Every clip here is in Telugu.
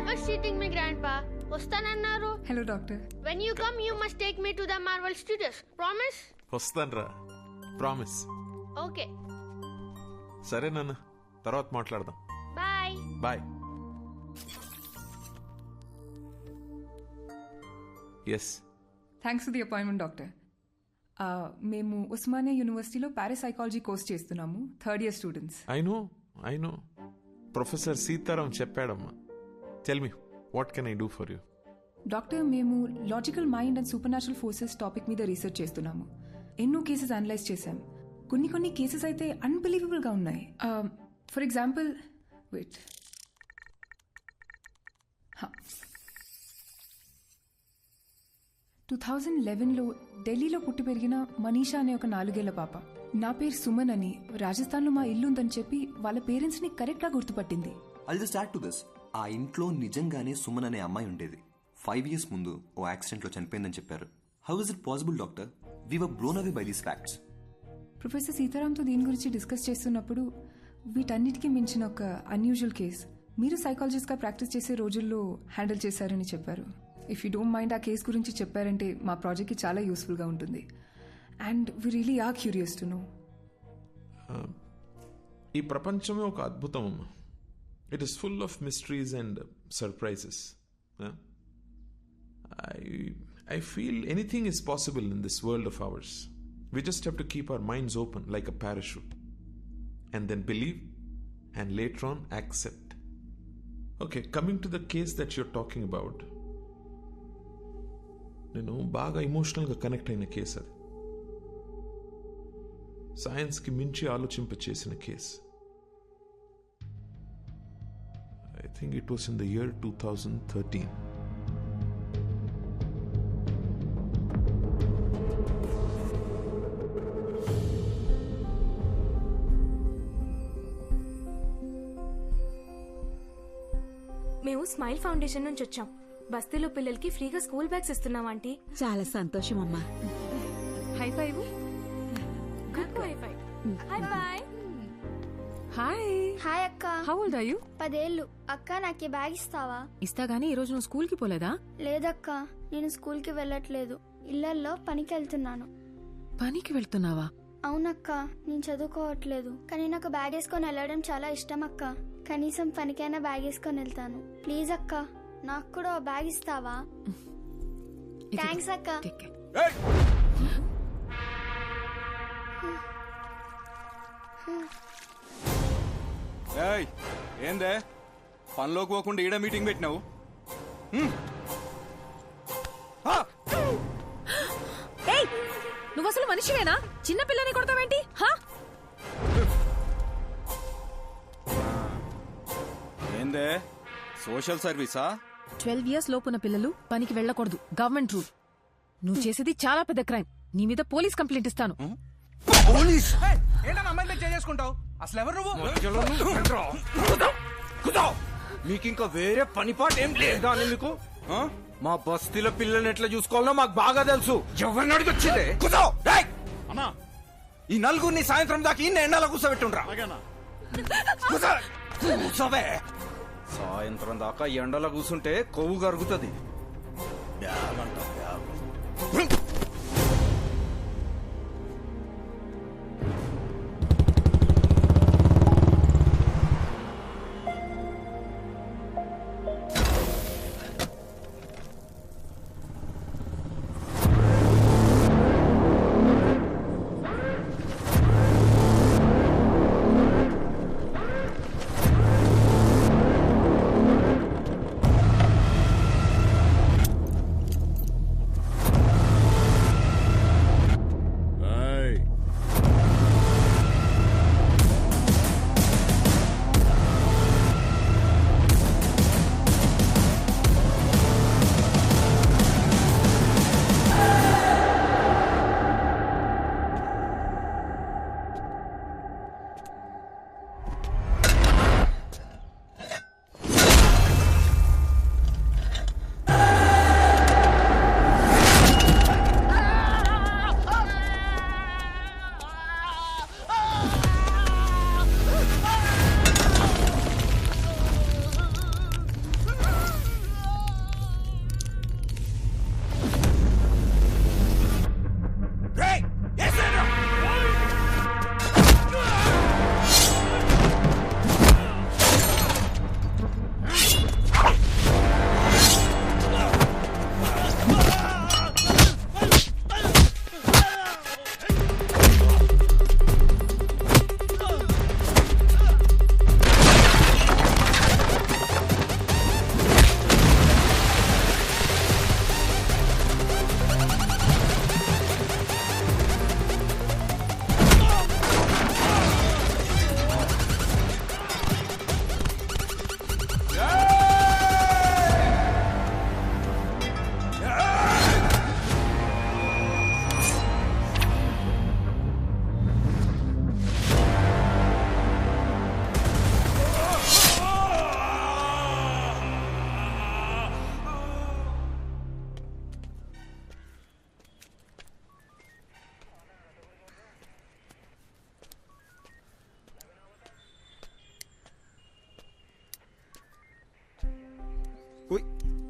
was cheating me, Grandpa. వస్తానన్నారు. Hello doctor. When you come, you must take me to the Marvel Studios. Promise? వస్తానరా, ప్రామిస్. Okay. సరే నాన్న, తర్వాత మాట్లాడదాం. Bye. Bye. Yes. Thanks for the appointment doctor. మేము ఉస్మానియా యూనివర్సిటీలో పారాసైకాలజీ కోర్స్ చేస్తున్నాము, third year students. I know professor Sitaram చెప్పాడమ్మా. Tell me, what can I do for you? Doctor, మేము logical mind and supernatural forces topic మీద రీసెర్చ్ చేస్తున్నాము. ఎన్నో కేసెస్ అనలైజ్ చేశాం. కొన్ని కేసెస్ అయితే అన్బిలీవబుల్గా ఉన్నాయి. ఫర్ ఎగ్జాంపుల్, వెయిట్, 2011లో ఢిల్లీలో పుట్టి పెరిగిన మనీషా అనే ఒక 4 ఏళ్ల పాప, నా పేరు సుమన్ అని, రాజస్థాన్లో మా ఇల్లు ఉందని చెప్పి వాళ్ళ పేరెంట్స్ని కరెక్ట్గా గుర్తుపట్టింది. I'll just add to this. ఆ ఇంట్లో నిజంగానే సుమన్ అనే అమ్మాయి ఉండేది. 5 years ముందు ఓ యాక్సిడెంట్లో చనిపోయిందని చెప్పారు. How is it possible doctor? We were blown away by these facts. Professor సీతారాంతో దీని గురించి డిస్కస్ చేస్తున్నప్పుడు వీటన్నిటికీ మించిన ఒక అన్యూజువల్ కేస్ మీరు సైకాలజిస్ట్గా ప్రాక్టీస్ చేసే రోజుల్లో హ్యాండిల్ చేశారని చెప్పారు. ఇఫ్ యూ డోంట్ మైండ్ ఆ కేస్ గురించి చెప్పారంటే మా ప్రాజెక్ట్కి చాలా యూస్ఫుల్గా ఉంటుంది. And we really are curious to know. ఈ ప్రపంచమే ఒక అద్భుతం అమ్మా. It is full of mysteries and surprises. I feel anything is possible in this world of ours. We just have to keep our minds open like a parachute and then believe and later on accept. Okay, coming to the case that you're talking about, నేను బాగా ఎమోషనల్గా కనెక్ట్ అయిన కేసు అది. సైన్స్కి మించి ఆలోచింపచేసిన case. I think it was in the year 2013. మేము స్మైల్ ఫౌండేషన్ నుంచి వచ్చాం. బస్తీలో పిల్లలకి ఫ్రీగా స్కూల్ బ్యాగ్స్ ఇస్తున్నాం ఆంటీ. చాలా సంతోషం అమ్మా. High five. హాయ్. హాయ్ అక్క. How old are you? 10 ఏళ్ళు. అక్క నాకు ఈ బ్యాగ్ ఇస్తావా? ఇస్తా గానీ ఈ రోజు నువ్వు స్కూల్ కి పోలేదా? లేదక్క, నేను స్కూల్ కి వెళ్ళట్లేదు. ఇళ్లల్లో పనికి వెళ్తున్నాను. పనికి వెళ్తున్నావా? అవునక్క, నేను చదువుకోవట్లేదు. కానీ నాకు బ్యాగ్ వేసుకొని వెళ్ళడం చాలా ఇష్టం అక్క. కనీసం పనికైనా బ్యాగ్ వేసుకొని వెళ్తాను. ప్లీజ్ అక్క, నాకు కూడా ఓ బ్యాగ్ ఇస్తావా? థ్యాంక్స్ అక్క. ఏందే పనిలోకి పోకుండా ఈడ మీటింగ్ పెట్టినావు? నువ్వు అసలు మనిషివేనా? చిన్న పిల్లని కొడతావేంటి? ఏందే సోషల్ సర్వీసా? 12 years లోపున్న పిల్లలు పనికి వెళ్ళకూడదు, గవర్నమెంట్ రూల్. నువ్వు చేసేది చాలా పెద్ద క్రైమ్. నీ మీద పోలీస్ కంప్లైంట్ ఇస్తాను. పోలీస్? చేసుకుంటావు అసలు ఎవరు నువ్వు? మీకు ఇంకా వేరే పని పాట ఏం లేదా అని మీకు? మా బస్తీలో పిల్లల్ని ఎట్లా చూసుకోవాలో మాకు బాగా తెలుసు. ఎవరిని అడిగొచ్చిందే? అన్నా, ఈ నలుగురిని సాయంత్రం దాకా ఇన్ని ఎండలో కూర్చోబెట్టుండ్రా. కూర్చోవే. సాయంత్రం దాకా ఎండలో కూర్చుంటే కొవ్వు కరుగుతుంది. బ్యాగ్ అంట బ్యాగ్.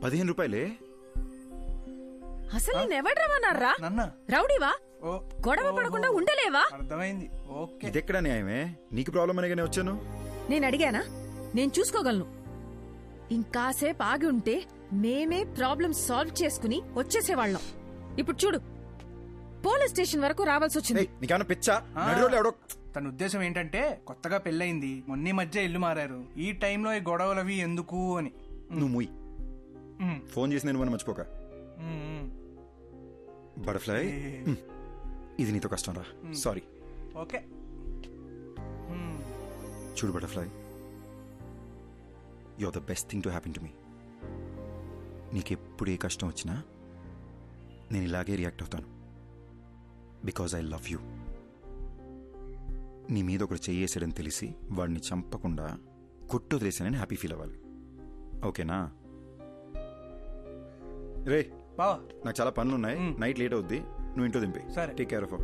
15 రూపాయలే? అసలు నేను ఎవడు రమ్మన్నారా? నన్న రౌడీవా? ఓ గొడవ పడకుండా ఉండలేవా? అర్థమైంది. ఓకే ఇదెక్కడ న్యాయమే? నీకు ప్రాబ్లం అనేగానే వచ్చాను. నేను అడిగానా? నేను చూసుకోగలను. ఇంకాసేపు ఆగి ఉంటే మేమే ప్రాబ్లం సాల్వ్ చేసుకుని వచ్చేసేవాళ్ళం. ఇప్పుడు చూడు, పోలీస్ స్టేషన్ వరకు రావాల్సి వచ్చింది. నీకేమన్నా పిచ్చా? నడిరోడ్లో ఎవడో తన ఉద్దేశం ఏంటంటే కొత్తగా పెళ్ళయింది, మొన్న మధ్య ఇల్లు మారారు, ఈ టైంలో ఈ గొడవలవి ఎందుకు అని. నువ్వు ముయ్. ఫోన్ చేసి నేను మర్చిపోక. బటర్ఫ్లై, ఇది నీతో కష్టం రా. సారీ. ఓకే చూడు butterfly, you are the best thing to happen to me. నీకెప్పుడు ఏ కష్టం వచ్చినా నేను ఇలాగే రియాక్ట్ అవుతాను. Because I love you. నీ మీద ఒకడు చెయ్యేసాడని తెలిసి వాడిని చంపకుండా కొట్టొదిలేసానని హ్యాపీ ఫీల్ అవ్వాలి. ఓకేనా? రే బావా, నాకు చాలా పనులు ఉన్నాయి. నైట్ లేట్ అవుద్ది, నువ్వు ఇంట్లో దింపి. సరే. Take care of.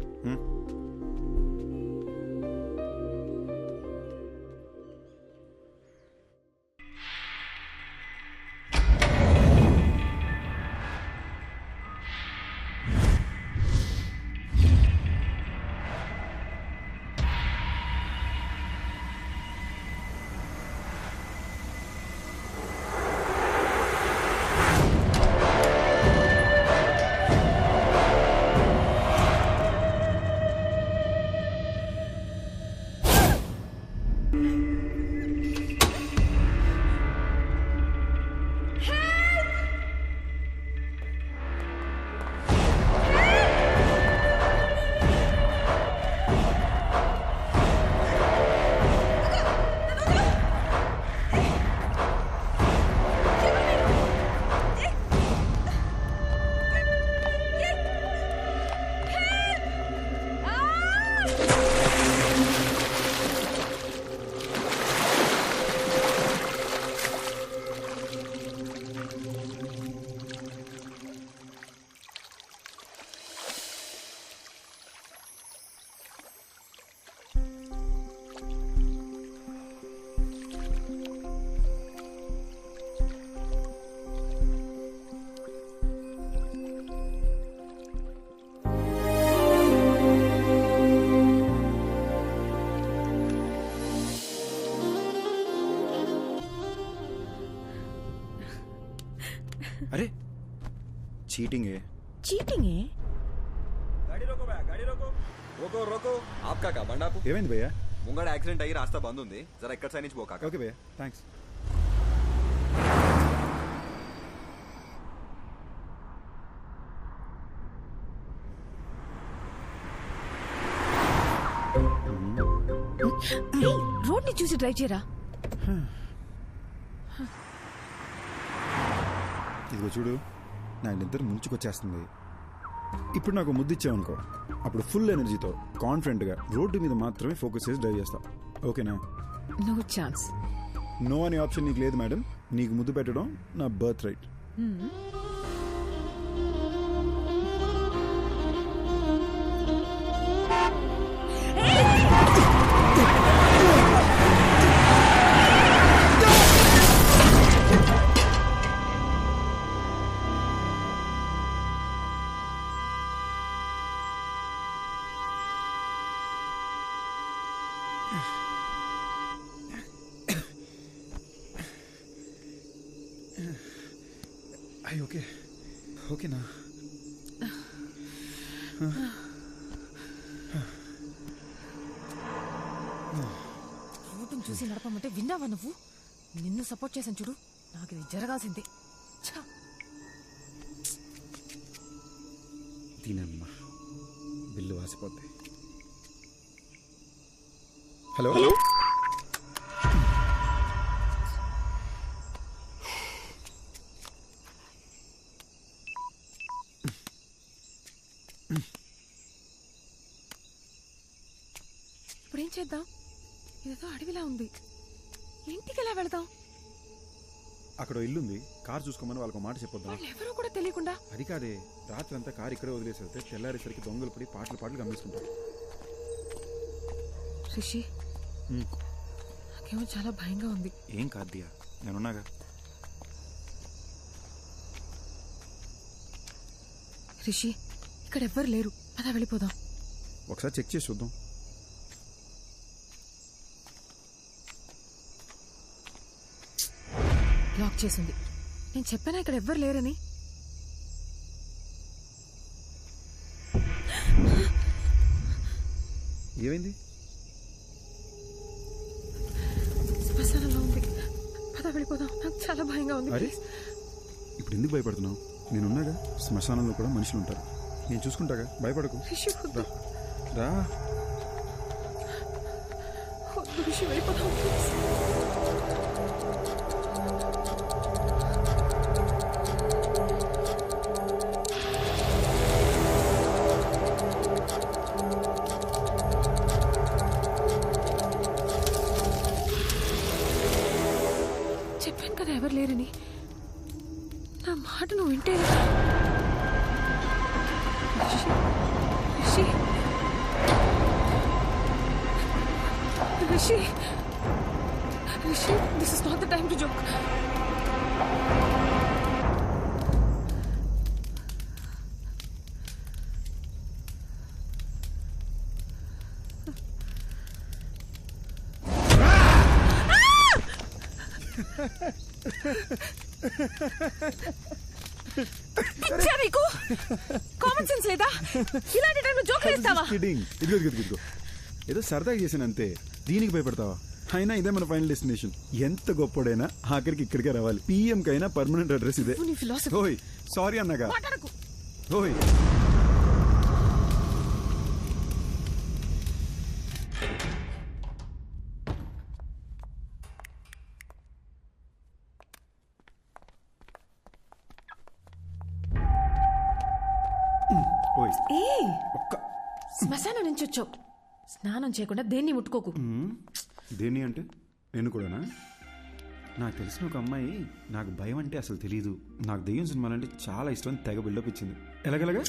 అరే చీటింగ్ है. చీటింగ్ ఏ? ఆప్కా కా బండాపు ఏమైంది భయ్యా? ముంగడ యాక్సిడెంట్ అయ్యి రాస్తా బంద్ ఉంది, జరా ఎక్కడ సైడ్ నుంచి పోకా. ఓకే భయ్యా, థ్యాంక్స్. రోడ్ ని చూసి డ్రైవ్ చేయరా. ఇదిగో చూడు, నా ఇద్దరు ముంచుకొచ్చేస్తుంది. ఇప్పుడు నాకు ముద్దు ఇచ్చావనుకో, అప్పుడు ఫుల్ ఎనర్జీతో కాన్ఫిడెంట్గా రోడ్డు మీద మాత్రమే ఫోకస్ చేసి డ్రైవ్ చేస్తా. ఓకేనా? No chance. నో అనే ఆప్షన్ నీకు లేదు మేడం. నీకు ముద్దు పెట్టడం నా బర్త్ రైట్. అయ్యి ఓకే, ఓకేనా? రోడ్డును చూసి నడపమంటే విన్నావా నువ్వు? నిన్ను సపోర్ట్ చేశాను చూడు, నాకు ఇది జరగాల్సిందే. దీనమ్మా బిల్లు వాసిపోద్ది. హలో, ఇప్పుడేం చేద్దాం? ఇదేదో అడవిలా ఉంది, ఇంటికి ఎలా వెళదాం? అక్కడ ఇల్లుంది, కార్ చూసుకోమని వాళ్ళకి మాట చెప్పొద్దాం. వాళ్ళు ఎవరో కూడా తెలియకుండా. అది కాదే, రాత్రి అంతా కార్ ఇక్కడే వదిలేసి వెళ్తే తెల్లారేసరికి దొంగలు పడి పాటలు గమనిస్తుంటారు. రిషి, నాకేమో చాలా భయంగా ఉంది. ఏం కాదు దియా, నేనున్నాగా. రిషి ఇక్కడ ఎవ్వరు లేరు, పద వెళ్ళిపోదాం. ఒకసారి చెక్ చేసి చూద్దాం. లాక్ చేసింది. నేను చెప్పానా ఇక్కడ ఎవ్వరు లేరని. ఏమైంది? శ్మశానంలో ఉంది, పద వెళ్ళిపోదాం. నాకు చాలా భయంగా ఉంది. అరే ఇప్పుడు ఎందుకు భయపడుతున్నావు? నేనున్నాగా. శ్మశానంలో కూడా మనుషులు ఉంటారు, నేను చూసుకుంటాగా, భయపడకు. రిషి వద్దు. రా. వద్దు రిషి, వెళ్ళిపోదాం ప్లీజ్. చెప్పాను కదా ఎవరు లేరని. నా మాట నువ్వు వింటే. Rishi Rishi Rishi, this is not the time to joke. పిచ్చా నీకు? కామన్ సెన్స్ లేదా? ఇలాంటి టైంలో జోక్ వేస్తావా? ఇదిగో ఏదో సరదాగా చేశాను అంతే, దీనికి భయపడతావా? అయినా ఇదే మన ఫైనల్ డెస్టినేషన్. ఎంత గొప్పడైనా ఆఖరికి ఇక్కడికే రావాలి. పిఎం కైనా పర్మనెంట్ అడ్రస్ ఇదే. ఓయ్ సారీ అన్నగా. ఓయ్ శ్మశానం నుంచి వచ్చావు, స్నానం చేయకుండా దేన్ని ముట్టుకోకు. దేన్ని అంటే నేను కూడానా? నాకు తెలిసిన ఒక అమ్మాయి నాకు భయం అంటే అసలు తెలీదు, నాకు దెయ్యం సినిమాలంటే చాలా ఇష్టం, తెగ బిల్డప్ ఇచ్చింది. ఎలాగెలాగా?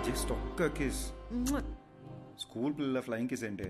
జస్ట్ ఒక్క కిస్. స్కూల్ పిల్లల ఫ్లయింగ్ కిస్ ఏంటే?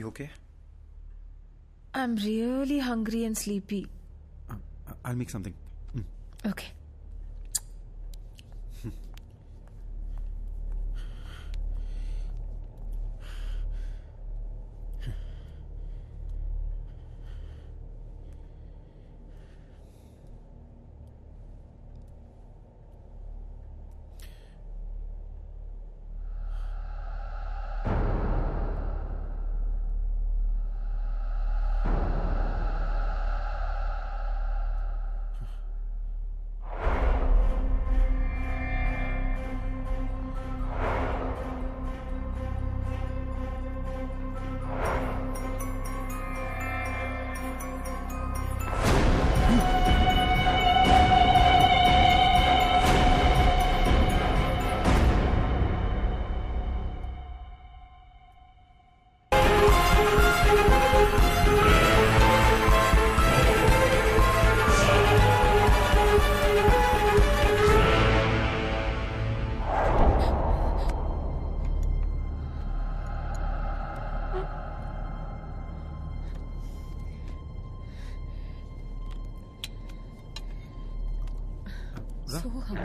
Okay? I'm really hungry and sleepy. I'll make something. Okay.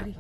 Hari.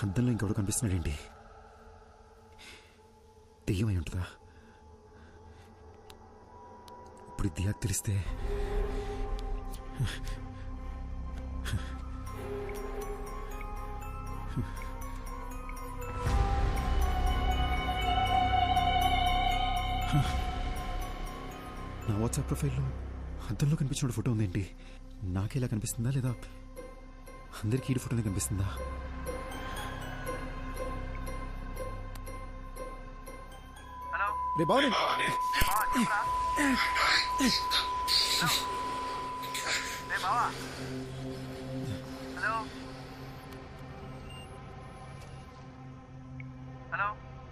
అద్దంలో ఇంకెవడు కనిపిస్తున్నాడేంటి? దెయ్యమై ఉంటుందా? ఇప్పుడు దియాకు తెలిస్తే నా వాట్సాప్ ప్రొఫైల్లో అద్దంలో కనిపించిన ఫోటో ఉందేంటి? నాకేలా కనిపిస్తుందా లేదా అందరికీ ఈ ఫోటోనే కనిపిస్తుందా? రే బాబు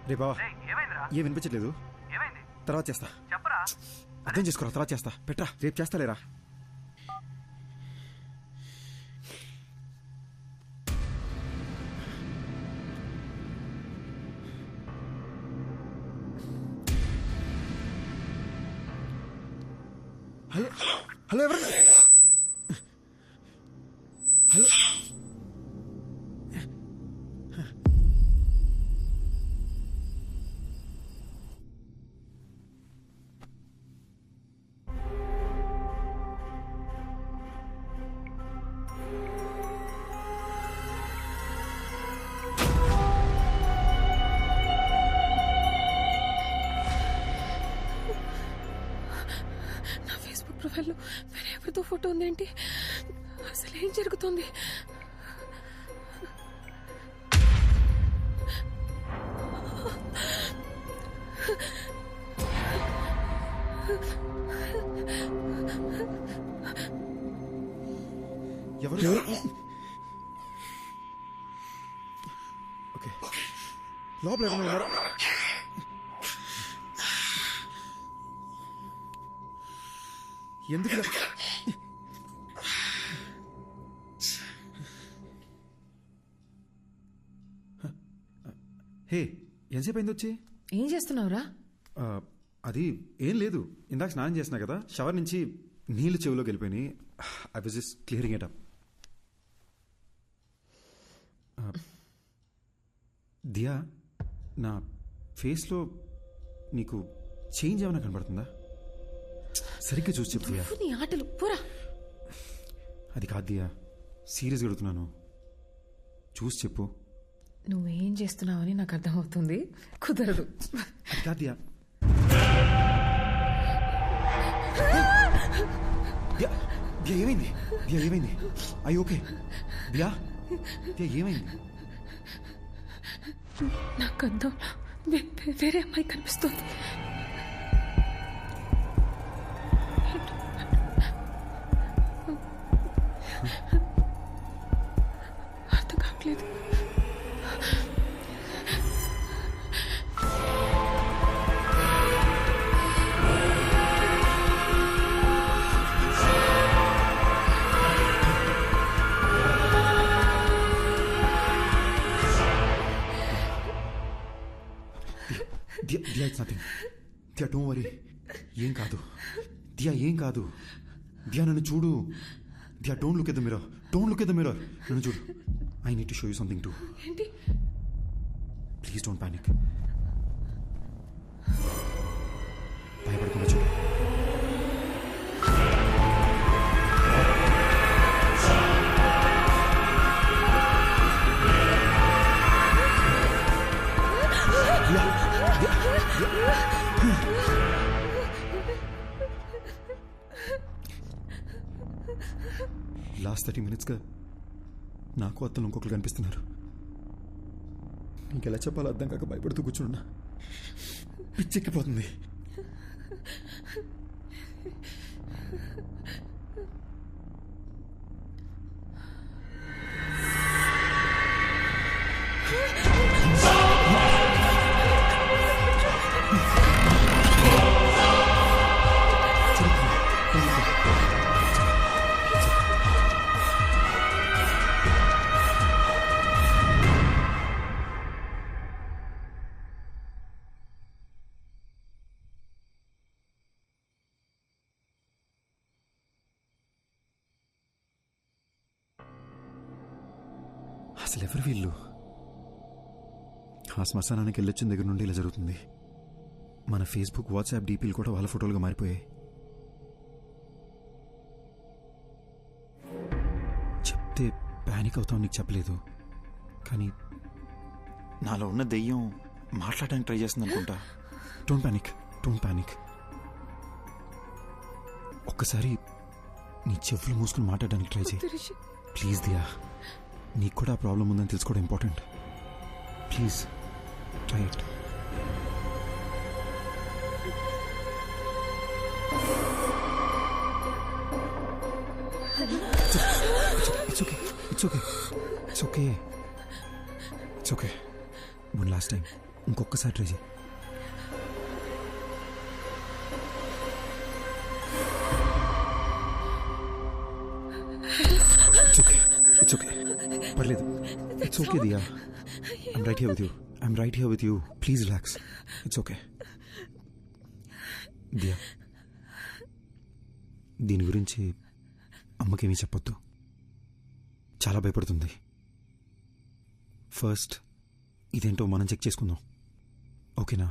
రే బావా, ఏం వినిపించట్లేదు. తర్వాత చేస్తా. అర్థం చేసుకోరా, తర్వాత చేస్తా. పెట్టరా, రేపు చేస్తాలేరా. హలో హలో, ఎవరు? హలో, ప్రొఫైల్లో వేరే ఎవరితో ఫోటో ఉందేంటి? అసలు ఏం జరుగుతుంది? ఎవరు? ఓకే, లోపల ఎవరైనా ఉన్నారా? ఎందుకు హే, ఎంతసేపు అయింది వచ్చి? ఏం చేస్తున్నావురా? అది ఏం లేదు, ఇందాక స్నానం చేసినా కదా, షవర్ నుంచి నీళ్లు చెవిలోకి వెళ్ళిపోయినాయి. I was just clearing it up. Diya, నా ఫేస్లో నీకు చేంజ్ ఏమైనా కనబడుతుందా? సరిగ్గా చూసి చెప్పు దియా. నీ ఆటలు పూరా. అది కాదు దియా, సీరియస్గా అడుగుతున్నాను, చూసి చెప్పు. నువ్వేం చేస్తున్నావని నాకు అర్థమవుతుంది, కుదరదు. అది కాదు దియా. దియా ఏమైంది? దియా ఏమైంది? అయ్యి ఓకే దియా? దియా ఏమైంది? నాకు అర్థం, వేరే అమ్మాయి కనిపిస్తుంది. అర్థం కావట్లేదు. Diya, it's nothing. Diya, don't worry. ఏం కాదు దియా, ఏం కాదు. దియా, నన్ను చూడు. Diya, don't look at the mirror. Don't look at the mirror. నన్ను చూడు. I need to show you something too. ఏంటి? Please don't panic. భయపడకుండా చూడు. లాస్ట్ 30 minutesగా నాకు అతను ఇంకొకరు కనిపిస్తున్నారు. ఇంకెలా చెప్పాలో అర్థం కాక భయపడుతూ కూర్చున్నా. పిచ్చెక్కిపోతుంది. అసలు ఎవరు వీళ్ళు? ఆ శ్మశానానికి వెళ్ళొచ్చిన దగ్గర నుండి ఇలా జరుగుతుంది. మన ఫేస్బుక్, వాట్సాప్ డీపీలు కూడా వాళ్ళ ఫోటోలుగా మారిపోయాయి. చెప్తే ప్యానిక్ అవుతాం, నీకు చెప్పలేదు. కానీ నాలో ఉన్న దెయ్యం మాట్లాడడానికి ట్రై చేస్తుంది అనుకుంటా. Don't panic. ఒక్కసారి నీ చెవులు మూసుకుని మాట్లాడడానికి ట్రై చేయి ప్లీజ్. దియా, నీకు కూడా ఆ ప్రాబ్లం ఉందని తెలుసుకోవడం important. Please try it. It's okay. One last time ఇంకొకసారి ట్రై చేయి. It's okay. పర్లేదు. It's okay, Diya. I'm right here with you. Please relax. It's okay. Diya, దీని గురించి అమ్మకేమీ చెప్పొద్దు. చాలా భయపడుతుంది. ఫస్ట్ ఇదేంటో మనం చెక్ చేసుకుందాం, ఓకేనా?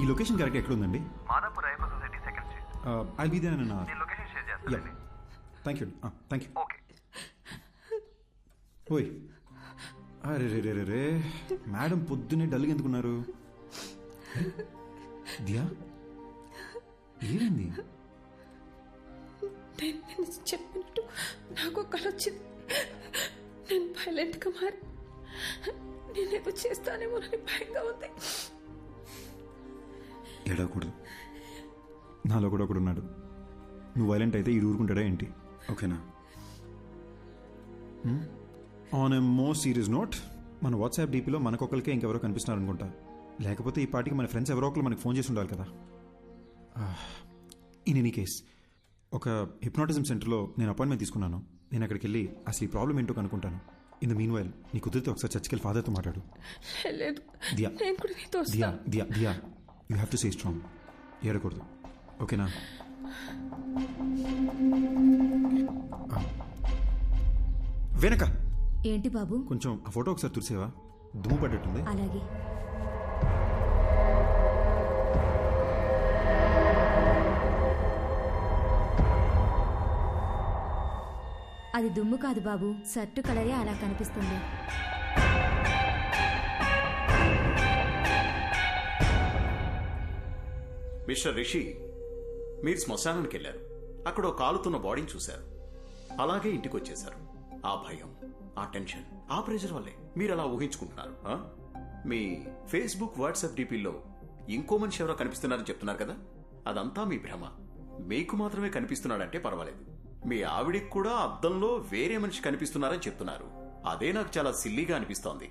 ఈ లొకేషన్ కరెక్ట్ ఎక్కడ ఉందండి? మాదాపూర్ ఐపర్ society second street. I'll be there in నేను లొకేషన్ షేర్ చేస్తాను. Thank you. ఓకే. ఓయ్, అరే రే మేడం పొద్దున్నే డల్గా ఎందుకున్నారు? దియా, ఏమైంది? నేను చెప్పినట్టు నాకు కల వచ్చింది. నేను వైలెంట్గా మారి నేనేదో చేస్తానేమోనని భయంగా ఉంది. ఏడవకూడదు, నాలో కూడా ఒకడు ఉన్నాడు. నువ్వు వైలెంట్ అయితే ఈడు ఊరుకుంటాడా ఏంటి? ఓకేనా? On a more serious note, మన వాట్సాప్ డీపీలో మనకొకరికే ఇంకెవరో కనిపిస్తున్నారు అనుకుంటా. లేకపోతే ఈ పార్టీకి మన ఫ్రెండ్స్ ఎవరో ఒకరు మనకి ఫోన్ చేసి ఉండాలి కదా. ఇన్ ఎనీ కేస్ ఒక హిప్నాటిజం సెంటర్లో నేను అపాయింట్మెంట్ తీసుకున్నాను. నేను అక్కడికి వెళ్ళి అసలు ఈ ప్రాబ్లం ఏంటో కనుక్కుంటాను. ఇన్ ద మీన్ వైల్ నీ కుదిరితే ఒకసారి చర్చికి వెళ్ళి ఫాదర్తో మాట్లాడు. లేదు, దియా నేను కూడా నీతో దియా వస్తాను. Diya Diya you have to stay strong. ఏడకూడదు, ఓకేనా? వెనక ఏంటి బాబు? కొంచెం ఆ ఫోటో ఒకసారి తుడిసేవా? దుమ్ము పడ్డట్టుంది. అలాగే. అది దుమ్ము కాదు బాబు, షర్టు కలరే అలా కనిపిస్తుంది. మిస్టర్ రిషి, మీరు శ్మశానానికి వెళ్ళారు. అక్కడ ఒక కాలుతున్న బాడీని చూశారు. అలాగే ఇంటికి వచ్చేశారు. ఆ భయం, ఆ టెన్షన్, ఆ ప్రెషర్ వల్లే మీరు అలా ఊహించుకుంటున్నారు. మీ ఫేస్బుక్, వాట్సాప్ డీపీల్లో ఇంకో మనిషి ఎవరో కనిపిస్తున్నారని చెప్తున్నారు కదా, అదంతా మీ భ్రమ. మీకు మాత్రమే కనిపిస్తున్నాడంటే పర్వాలేదు. మీ ఆవిడికి కూడా అద్దంలో వేరే మనిషి కనిపిస్తున్నారని చెప్తున్నారు. అదే నాకు చాలా సిల్లీగా అనిపిస్తోంది.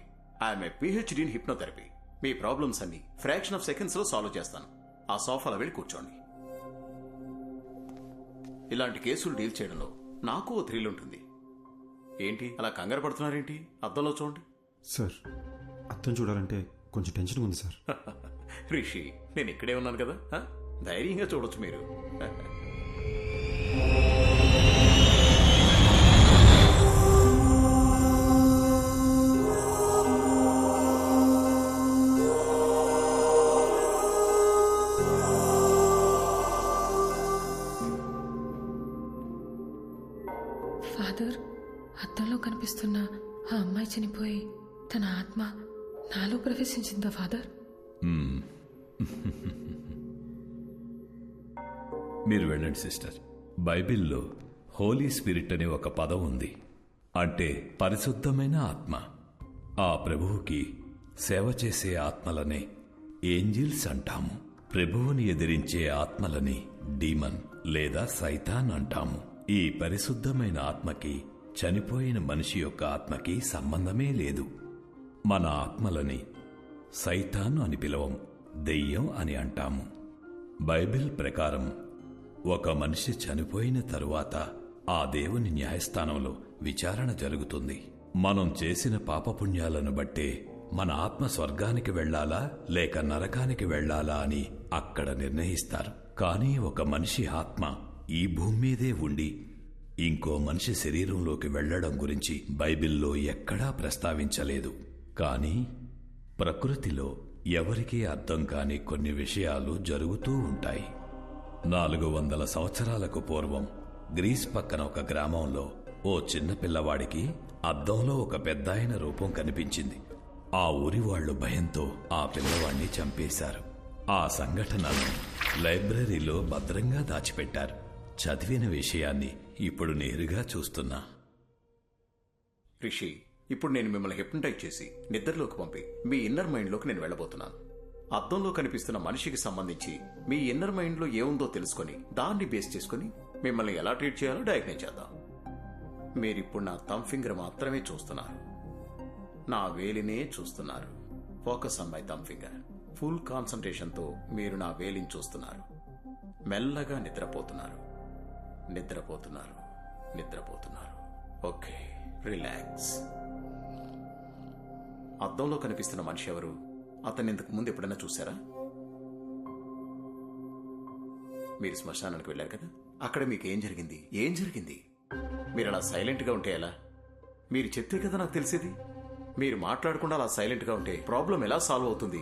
I'm a PhD in hypnotherapy. Me problems అన్ని ఫ్రాక్షన్ ఆఫ్ సెకండ్స్ లో సాల్వ్ చేస్తాను. ఆ సోఫాలో వెళ్ళి కూర్చోండి. ఇలాంటి కేసులు డీల్ చేయడంలో నాకు ఓ థ్రిల్ ఉంటుంది. ఏంటి అలా కంగారు పడుతున్నారేంటి? అద్దంలో చూడండి. సార్, అర్థం చూడాలంటే కొంచెం టెన్షన్ ఉంది సార్. రిషి, నేను ఇక్కడే ఉన్నాను కదా, ధైర్యంగా చూడొచ్చు మీరు. ఫాదర్, అద్దంలో కనిపిస్తున్న ఆ అమ్మాయి చనిపోయి తన ఆత్మ నాలో ప్రవేశించిందా ఫాదర్? మీరు వెళ్ళండి సిస్టర్. బైబిల్లో హోలీ స్పిరిట్ అనే ఒక పదం ఉంది. అంటే పరిశుద్ధమైన ఆత్మ. ఆ ప్రభువుకి సేవ చేసే ఆత్మలనే ఏంజిల్స్ అంటాము. ప్రభువుని ఎదిరించే ఆత్మలని డీమన్ లేదా సైతాన్ అంటాము. ఈ పరిశుద్ధమైన ఆత్మకి చనిపోయిన మనిషి యొక్క ఆత్మకి సంబంధమే లేదు. మన ఆత్మలని సైతాన్ అని పిలవం, దెయ్యం అని అంటాము. బైబిల్ ప్రకారం ఒక మనిషి చనిపోయిన తరువాత ఆ దేవుని న్యాయస్థానంలో విచారణ జరుగుతుంది. మనం చేసిన పాపపుణ్యాలను బట్టే మన ఆత్మ స్వర్గానికి వెళ్లాలా లేక నరకానికి వెళ్లాలా అని అక్కడ నిర్ణయిస్తారు. కానీ ఒక మనిషి ఆత్మ ఈ భూమి మీదే ఉండి ఇంకో మనిషి శరీరంలోకి వెళ్లడం గురించి బైబిల్లో ఎక్కడా ప్రస్తావించలేదు. కానీ ప్రకృతిలో ఎవరికీ అర్థం కాని కొన్ని విషయాలు జరుగుతూ ఉంటాయి. 400 సంవత్సరాలకు పూర్వం గ్రీస్ పక్కన ఒక గ్రామంలో ఓ చిన్న పిల్లవాడికి అద్దంలో ఒక పెద్దాయన రూపం కనిపించింది. ఆ ఊరి వాళ్లు భయంతో ఆ పిల్లవాడిని చంపేశారు. ఆ సంఘటనను లైబ్రరీలో భద్రంగా దాచిపెట్టారు. చదివిన విషయాన్ని ఇప్పుడు నేరుగా చూస్తున్నా. రిషి, ఇప్పుడు నేను మిమ్మల్ని హిప్నటైజ్ చేసి నిద్రలోకి పంపి మీ ఇన్నర్ మైండ్లోకి నేను వెళ్ళబోతున్నాను. అద్దంలో కనిపిస్తున్న మనిషికి సంబంధించి మీ ఇన్నర్ మైండ్లో ఏముందో తెలుసుకుని దాన్ని బేస్ చేసుకుని మిమ్మల్ని ఎలా ట్రీట్ చేయాలో డయాగ్నైజ్ చేద్దాం. మీరిప్పుడు నా థంబ్ ఫింగర్ మాత్రమే చూస్తున్నారు, నా వేలినే చూస్తున్నారు. Focus on my thumb finger. Full కాన్సంట్రేషన్తో మీరు నా వేలిని చూస్తున్నారు. మెల్లగా నిద్రపోతున్నారు, నిద్రపోతున్నారు, నిద్రపోతున్నారు. Okay, relax. అద్దంలో కనిపిస్తున్న మనిషి ఎవరు? అతన్ని ఇంతకు ముందు ఎప్పుడైనా చూసారా? మీరు శ్మశానానికి వెళ్ళారు కదా, అక్కడ మీకు ఏం జరిగింది? ఏం జరిగింది? మీరు అలా సైలెంట్గా ఉంటే ఎలా? మీరు చెప్తే కదా నాకు తెలిసేది. మీరు మాట్లాడకుండా అలా సైలెంట్గా ఉంటే ప్రాబ్లం ఎలా సాల్వ్ అవుతుంది?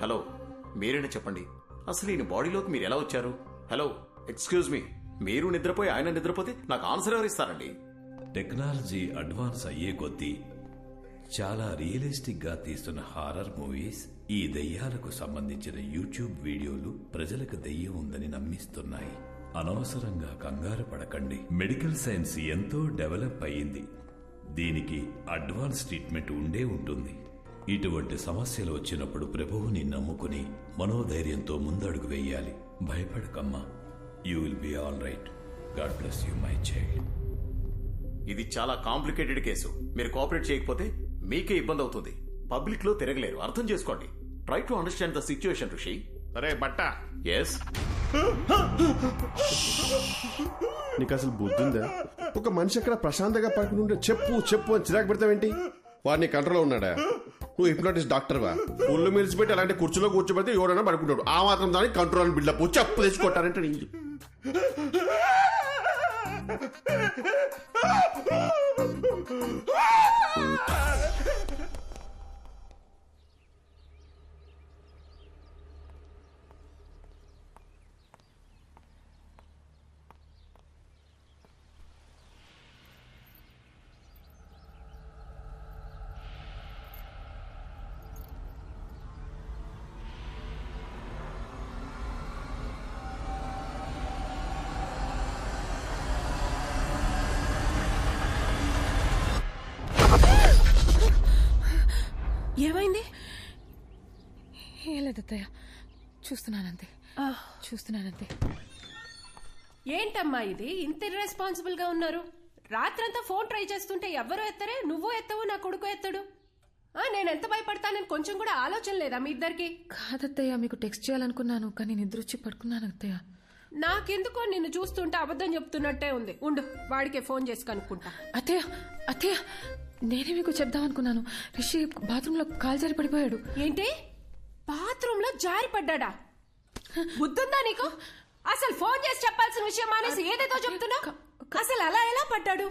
హలో, మీరేనా చెప్పండి, అసలు ఈయన బాడీలోకి మీరు ఎలా వచ్చారు? హలో, ఎక్స్క్యూజ్ మీ, మీరు నిద్రపోయి ఆయన నిద్రపోతే నాకు ఆన్సర్ ఎవరు ఇస్తారండి? టెక్నాలజీ అడ్వాన్స్ అయ్యే కొద్దీ చాలా రియలిస్టిక్ గా తీస్తున్న హారర్ మూవీస్, ఈ దెయ్యాలకు సంబంధించిన యూట్యూబ్ వీడియోలు ప్రజలకు దెయ్యం ఉందని నమ్మిస్తున్నాయి. అనవసరంగా కంగారు పడకండి. మెడికల్ సైన్స్ ఎంతో డెవలప్ అయ్యింది. దీనికి అడ్వాన్స్ ట్రీట్మెంట్ ఉండే ఉంటుంది. ఇటువంటి సమస్యలు వచ్చినప్పుడు ప్రభువుని నమ్ముకుని మనోధైర్యంతో ముందడుగు వేయాలి. భయపడకమ్మా, you will be all right. God bless you my child. ఇది చాలా కాంప్లికేటెడ్ కేసు. మీరు కోఆపరేట్ చేయకపోతే మీకే ఇబ్బంది అవుతుంది. పబ్లిక్ లో తిరగలేరు. అర్థం చేసుకోండి. Try to understand the situation ఋషి. అరే బట్ట. ఎస్. నీకు అసలు బుద్ధి ఉందా? ఒక మనిషి అక్కడ ప్రశాంతంగా పడుకుని ఉంటే చెప్పు చెప్పు అని చిరాకు పెడతావేంటి? వాడిని కంట్రోల్లో ఉన్నాడా? నువ్వు హిప్నాటిస్ట్ డాక్టర్వా? ఒళ్ళు మెరిసిపెట్టి అలాంటి కుర్చీలో కూర్చోబెడితే ఎవడైనా పడుకుంటాడు. ఆ మాత్రం దానికి కంట్రోల్ అని బిల్డప్ చెప్పు తెచ్చుకుంటారంటే ఏమైంది? ఏం లేదు అత్తయ్య, చూస్తున్నానంతే. ఏంటమ్మా ఇది ఇంత ఇర్రెస్పాన్సిబుల్ గా ఉన్నారు? రాత్రంతా ఫోన్ ట్రై చేస్తుంటే ఎవ్వరూ ఎత్తరే, నువ్వు ఎత్తవు, నా కొడుకు ఎత్తడు. నేను ఎంత భయపడతానని కొంచెం కూడా ఆలోచన లేదా మీ ఇద్దరికి? కాదత్తయ్య, మీకు టెక్స్ట్ చేయాలనుకున్నాను కానీ నిద్ర వచ్చి పడుకున్నాను అత్తయ్య. నాకెందుకో నిన్ను చూస్తుంటే అబద్ధం చెప్తున్నట్టే ఉంది. ఉండు, వాడికే ఫోన్ చేసి కనుక్కుంటా. అత్తయ్య నేనే మీకు చెప్దామనుకున్నాను. రిషి బాత్రూంలో కాలు జారి పడిపోయాడు. ఏంటి? బాత్రూమ్ లో జారి పడ్డా? బుద్ధుందా నీకు? అసలు ఫోన్ చేసి చెప్పాల్సిన విషయం మానేసి ఏదేదో చెప్తున్నావు. అసలు అలా ఎలా పడ్డాడు?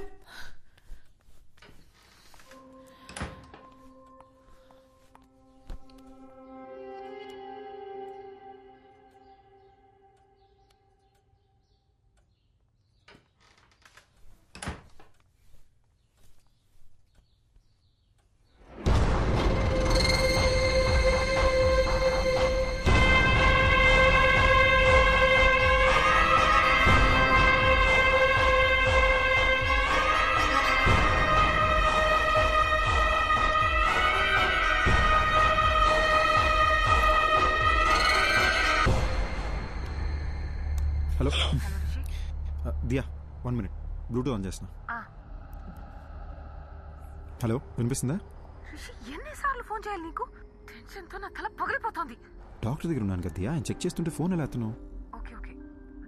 Hello Diya, 1 minute, Bluetooth on చేస్తున్నా. హలో, వినిపిస్తుందా? ఎన్నిసార్లు ఫోన్ చేయాలి నీకు? టెన్షన్ తో నా తల పగిలిపోతుంది. డాక్టర్ దగ్గర ఉన్నాను కదా దియా, ఆయన చెక్ చేస్తుంటే ఫోన్ ఎలా ఎత్తున్నావు? ఓకే,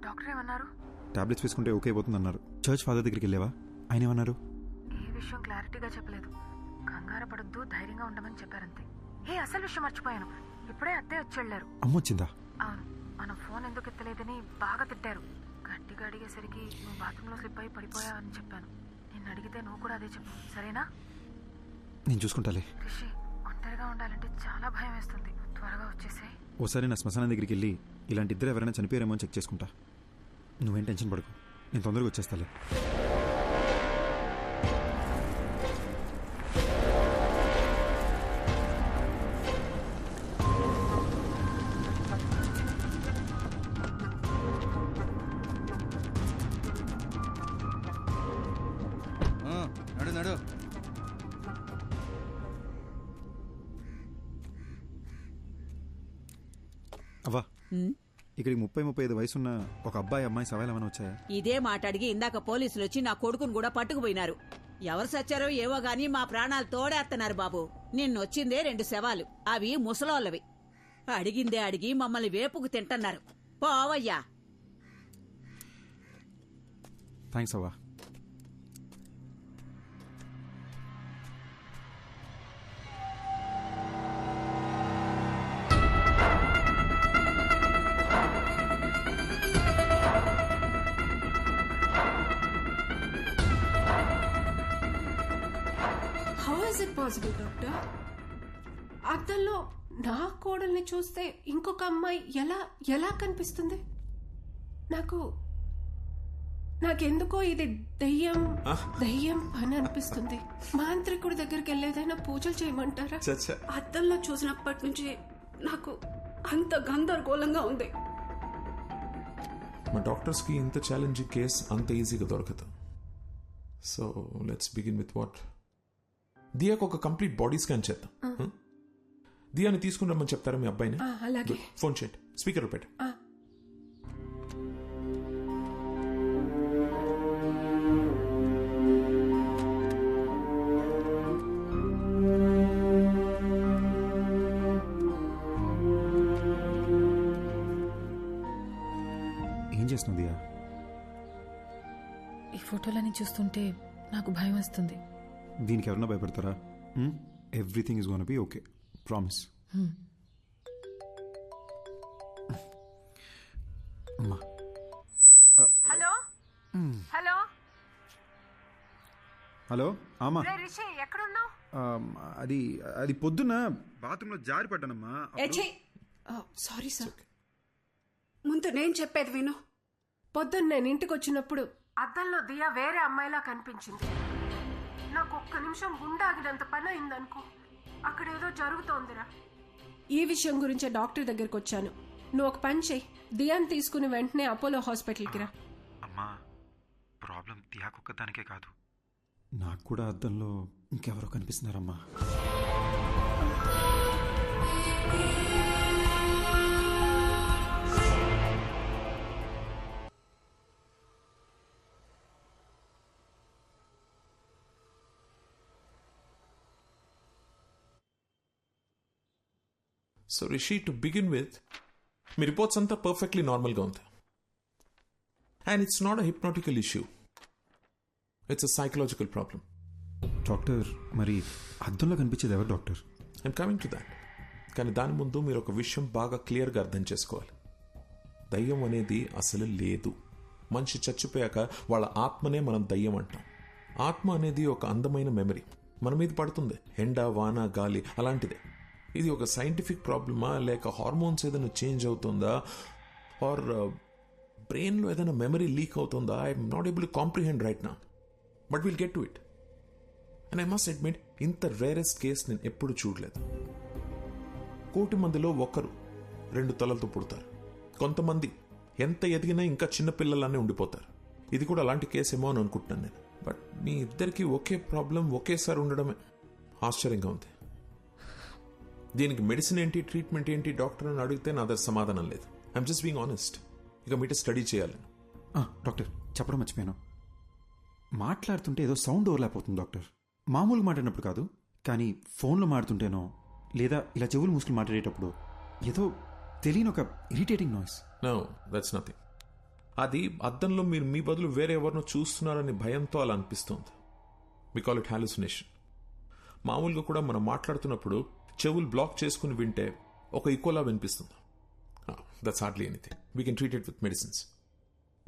డాక్టర్ ఏమన్నారు? టాబ్లెట్స్ వేసుకుంటే ఓకే అయిపోతుంది అన్నారు. చర్చ్ ఫాదర్ దగ్గరికి వెళ్ళావా? ఆయన ఏమన్నారు? ఏ విషయం క్లారిటీగా చెప్పలేదు. కంగారు పడొద్దు, ధైర్యంగా ఉండమని చెప్పారంతే. అసలు విషయం మర్చిపోయాను. ఇప్పుడే అత్తే వచ్చి వెళ్ళారు. అమ్మొచ్చిందా? అవును, మన ఫోన్ ఎందుకు ఎత్తలేదని బాగా తిట్టారు. గట్టిగా అడిగేసరికి నువ్వు బాత్రూంలో స్లిప్ అయి పడిపోయావని చెప్పాను. నిన్ను అడిగితే నువ్వు కూడా అదే చెప్పు, సరేనా? నేను చూసుకుంటాలే. రిషి, ఒంటరిగా ఉండాలంటే చాలా భయం వేస్తుంది. త్వరగా వచ్చేసాయి. ఓసారి నా శ్మశానం దగ్గరికి వెళ్ళి ఇలాంటి ఇద్దరు ఎవరైనా చనిపోయారేమో అని చెక్ చేసుకుంటా. నువ్వేం టెన్షన్ పడకు, నేను తొందరగా వచ్చేస్తాలే. నడు అవ్వా, ఇక్కడికి 30-35 వయసున్న ఒక అమ్మాయి సవాల్ ఏమైనా వచ్చాయా? ఇదే మాట అడిగి ఇందాక పోలీసులు వచ్చి నా కొడుకును కూడా పట్టుకుపోయినారు. ఎవరు సచ్చారో ఏవో గాని మా ప్రాణాలు తోడేస్తున్నారు బాబు. నిన్నొచ్చిందే 2 శవాలు, అవి ముసలోళ్ళవి. అడిగిందే అడిగి మమ్మల్ని వేపుకు తింటున్నారు. పోవయ్యా. థ్యాంక్స్ అవ్వా. Possible doctor? అద్దంలో నా కోడల్ని చూస్తే ఇంకొక అమ్మాయి ఎలా కనిపిస్తుంది? నాకెందుకో ఇది దయ్యం పని అనిపిస్తుంది. మాంత్రికుడి దగ్గరికి వెళ్ళేదైనా పూజలు చేయమంటారా? అద్దంలో చూసినప్పటి నుంచి నాకు అంత గందరగోళంగా ఉంది. మా డాక్టర్స్ కి ఇంత ఛాలెంజింగ్ కేస్ అంత ఈజీగా దొరకదు. So let's begin with what. దియాకు ఒక కంప్లీట్ బాడీ స్కాన్ చేద్దాం. దియాని తీసుకుని రమ్మని చెప్తారా మీ అబ్బాయిని? అలాగే. ఫోన్ చేయండి, స్పీకర్ పెట్టు. ఏం చేస్తున్నావు దియా? ఈ ఫోటోలని చూస్తుంటే నాకు భయం వస్తుంది. దీనికి ఎవరన్నా భయపడతారా? Everything is gonna be okay, promise. అమ్మా. హలో హలో హలో ఆమా. రిషి ఎక్కడున్నావు? అది పొద్దున్న బాత్రూంలో జారి పడ్డానమ్మా. Sorry sir. ముందు నేను చెప్పేది విను. పొద్దున్న నేను ఇంటికి వచ్చినప్పుడు అద్దంలో దియా వేరే అమ్మాయిలా కనిపించింది. నాకు ఒక్క నిమిషం గుండాగినంత పని అయిందనుకో. అక్కడేదో జరుగుతోందిరా. ఈ విషయం గురించే డాక్టర్ దగ్గరికి వచ్చాను. నువ్వు ఒక పని చెయ్యి, దియాని తీసుకుని వెంటనే అపోలో హాస్పిటల్కి రా. అమ్మా, ప్రాబ్లం దియాకొక్కదానికే కాదు, నాకు కూడా అద్దంలో ఇంకెవరో కనిపిస్తున్నారమ్మా. So Rishi, to begin with, మీ రిపోర్ట్స్ అంతా పర్ఫెక్ట్లీ నార్మల్గా ఉంది. And it's not a hypnotical issue, it's a psychological problem. Doctor, మరి అద్దంలో కనిపించేది ఎవరు doctor? I'm coming to that. కానీ దాని ముందు మీరు ఒక విషయం బాగా క్లియర్గా అర్థం చేసుకోవాలి. దయ్యం అనేది అసలు లేదు. మనిషి చచ్చిపోయాక వాళ్ళ ఆత్మనే మనం దయ్యం అంటాం. ఆత్మ అనేది ఒక అందమైన మెమరీ, మన మీద పడుతుంది, ఎండ, వాన, గాలి అలాంటిదే. ఇది ఒక సైంటిఫిక్ ప్రాబ్లమా, లేక హార్మోన్స్ ఏదైనా చేంజ్ అవుతుందా, ఆర్ బ్రెయిన్లో ఏదైనా మెమరీ లీక్ అవుతుందా? I'm not able to comprehend right నా, but will get to it. And I must admit, ఇంత రేరెస్ట్ కేస్ నేను ఎప్పుడు చూడలేదు. 1,000,000 మందిలో ఒకరు 2 తలలతో పుడతారు. కొంతమంది ఎంత ఎదిగినా ఇంకా చిన్నపిల్లలానే ఉండిపోతారు. ఇది కూడా అలాంటి కేసు ఏమో అని అనుకుంటున్నాను నేను. బట్ మీ ఇద్దరికి ఒకే ప్రాబ్లం ఒకేసారి ఉండడమే ఆశ్చర్యంగా ఉంది. దీనికి మెడిసిన్ ఏంటి, ట్రీట్మెంట్ ఏంటి డాక్టర్ అని అడిగితే నా దగ్గర సమాధానం లేదు. I'm just being honest. ఇక మీట స్టడీ చేయాలి. డాక్టర్, చెప్పడం మర్చిపోయాను. మాట్లాడుతుంటే ఏదో సౌండ్ ఓవర్లాప్ అవుతుంది డాక్టర్. మామూలుగా మాట్లాడినప్పుడు కాదు, కానీ ఫోన్లో మాట్లాడుతుంటేనో లేదా ఇలా చెవులు మూసుకుని మాట్లాడేటప్పుడు ఏదో తెలియని ఒక irritating noise. No, that's nothing. అది అద్దంలో మీరు మీ బదులు వేరే ఎవరినో చూస్తున్నారని భయంతో అలా అనిపిస్తుంది. We call it hallucination. మామూలుగా కూడా మనం మాట్లాడుతున్నప్పుడు చెవులు బ్లాక్ చేసుకుని వింటే ఒక ఈకోలా వినిపిస్తుంది. That's hardly anything. We can treat it with medicines.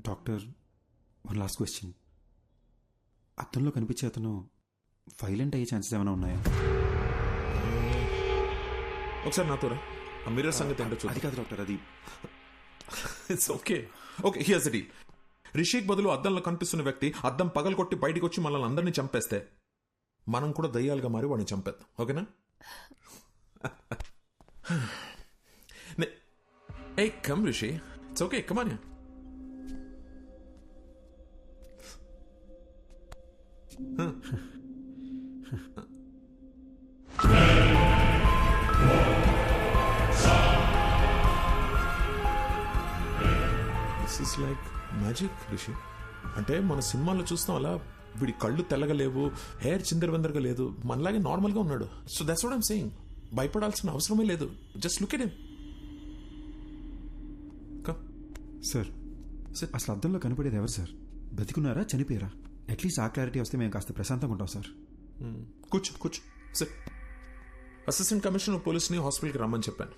Doctor, one last question. అద్దంలో కనిపించే అతను వైలెంట్ అయ్యే ఛాన్సెస్ ఏమైనా ఉన్నాయా? ఒకసారి నాతో రా. ఆ మిర్రర్ సంగతి ఏంటో చూద్దాం. అది కాదు డాక్టర్, అది it's okay. Okay, here's the deal. Rishik బదులు అద్దంలో కనిపిస్తున్న వ్యక్తి అద్దం పగలగొట్టి బయటికి వచ్చి మనల్ని అందరినీ చంపేస్తే మనం కూడా దయ్యాలుగా మారి వాడిని చంపేద్దాం. ఓకేనా? Hey, come Rishi. It's okay, come on here. This is like magic, Rishi. అంటే మన సినిమాల్లో చూస్తాం అలా వీడి కళ్ళు తెల్లగలేవు, హెయిర్ చిందరవందరగా లేదు, మనలాగే నార్మల్గా ఉన్నాడు. So that's what I'm saying. భయపడాల్సిన అవసరమే లేదు. Just look at him. Sir, అసలు అద్దంలో కనపడేది ఎవరు సార్? బతికున్నారా, చనిపోయారా? అట్లీస్ట్ ఆ క్లారిటీ వస్తే మేము కాస్త ప్రశాంతంగా ఉంటాం సార్. కూర్చో కూర్చో సార్. అసిస్టెంట్ కమిషనర్ పోలీస్ని హాస్పిటల్కి రమ్మని చెప్పాను.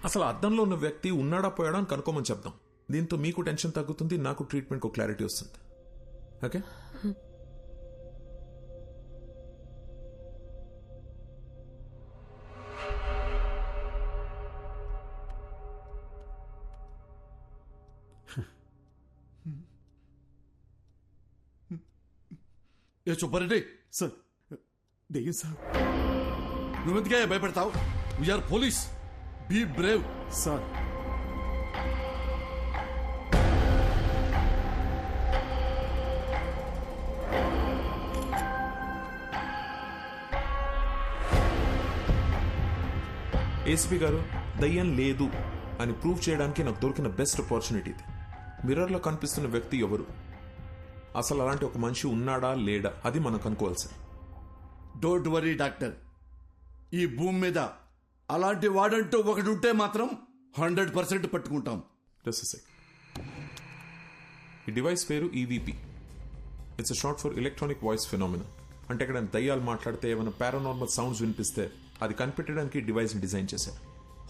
అసలు అద్దంలో ఉన్న వ్యక్తి ఉన్నాడా పోయాడా అని కనుక్కోమని చెప్దాం. దీంతో మీకు టెన్షన్ తగ్గుతుంది, నాకు ట్రీట్మెంట్కి క్లారిటీ వస్తుంది. ఓకే? ఏ సుబ్బారెడ్డి సార్, దెయ్యం సార్. నువ్వెందుకే భయపడతావు? We are police, be brave. Sir, ACP గారు, దయ్యం లేదు అని ప్రూవ్ చేయడానికి నాకు దొరికిన బెస్ట్ ఆపర్చునిటీ ఇది. మిర్రర్లో కనిపిస్తున్న వ్యక్తి ఎవరు, అసలు అలాంటి ఒక మనిషి ఉన్నాడా లేడా, అది మనం కనుక్కోవాల్సి. డోంట్ వరీ డాక్టర్, ఈ భూమి మీద అలాంటి వాడంటూ ఒకటి ఉంటే మాత్రం 100% పట్టుకుంటాం. ఈ డివైస్ పేరు EVP. It's short for electronic voice phenomena. అంటే ఇక్కడ దయ్యాలు మాట్లాడితే ఏమైనా పారానార్మల్ సౌండ్స్ వినిపిస్తే అది కనిపెట్టడానికి డివైస్ని డిజైన్ చేశారు.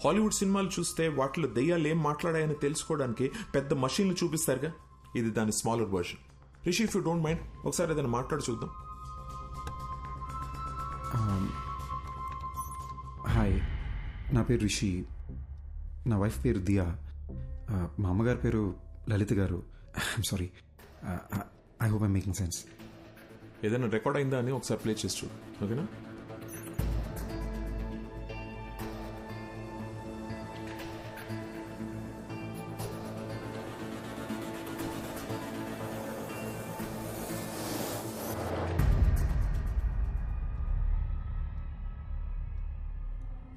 హాలీవుడ్ సినిమాలు చూస్తే వాటిలో దయ్యాలు ఏం మాట్లాడాయని తెలుసుకోవడానికి పెద్ద మషీన్లు చూపిస్తారుగా, ఇది దాని smaller version. Rishi, if you don't mind ఒకసారి ఏదైనా మాట్లాడి చూద్దాం. హాయ్, నా పేరు రిషి. నా వైఫ్ పేరు దియా. మా అమ్మగారి పేరు లలిత గారు. I'm sorry, I hope I'm making sense. ఏదైనా రికార్డ్ అయిందా అని ఒకసారి ప్లే చేసి చూడు, ఓకేనా?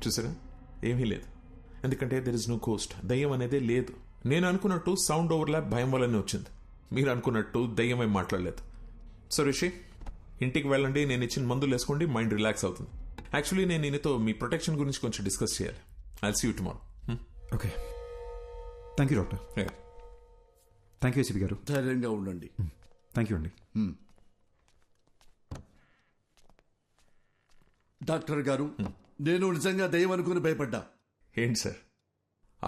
చూసారా, ఏమీ లేదు. ఎందుకంటే దెర్ ఇస్ నో కోస్ట్. దయ్యం అనేదే లేదు. నేను అనుకున్నట్టు సౌండ్ ఓవర్లాప్ భయం వల్లనే వచ్చింది. మీరు అనుకున్నట్టు దయ్యం ఏం మాట్లాడలేదు. సో రిషి, ఇంటికి వెళ్ళండి, నేను ఇచ్చిన మందులు వేసుకోండి, మైండ్ రిలాక్స్ అవుతుంది. యాక్చువల్లీ నేను నీతో మీ ప్రొటెక్షన్ గురించి కొంచెం డిస్కస్ చేయాలి. I'll see you tomorrow. Okay, thank you doctor. Thank you ACP గారు. ధైర్యంగా ఉండండి. థ్యాంక్ యూ అండి. డాక్టర్ గారు, నేను నిజంగా దయ్యం అనుకుని భయపడ్డా. ఏంటి సార్,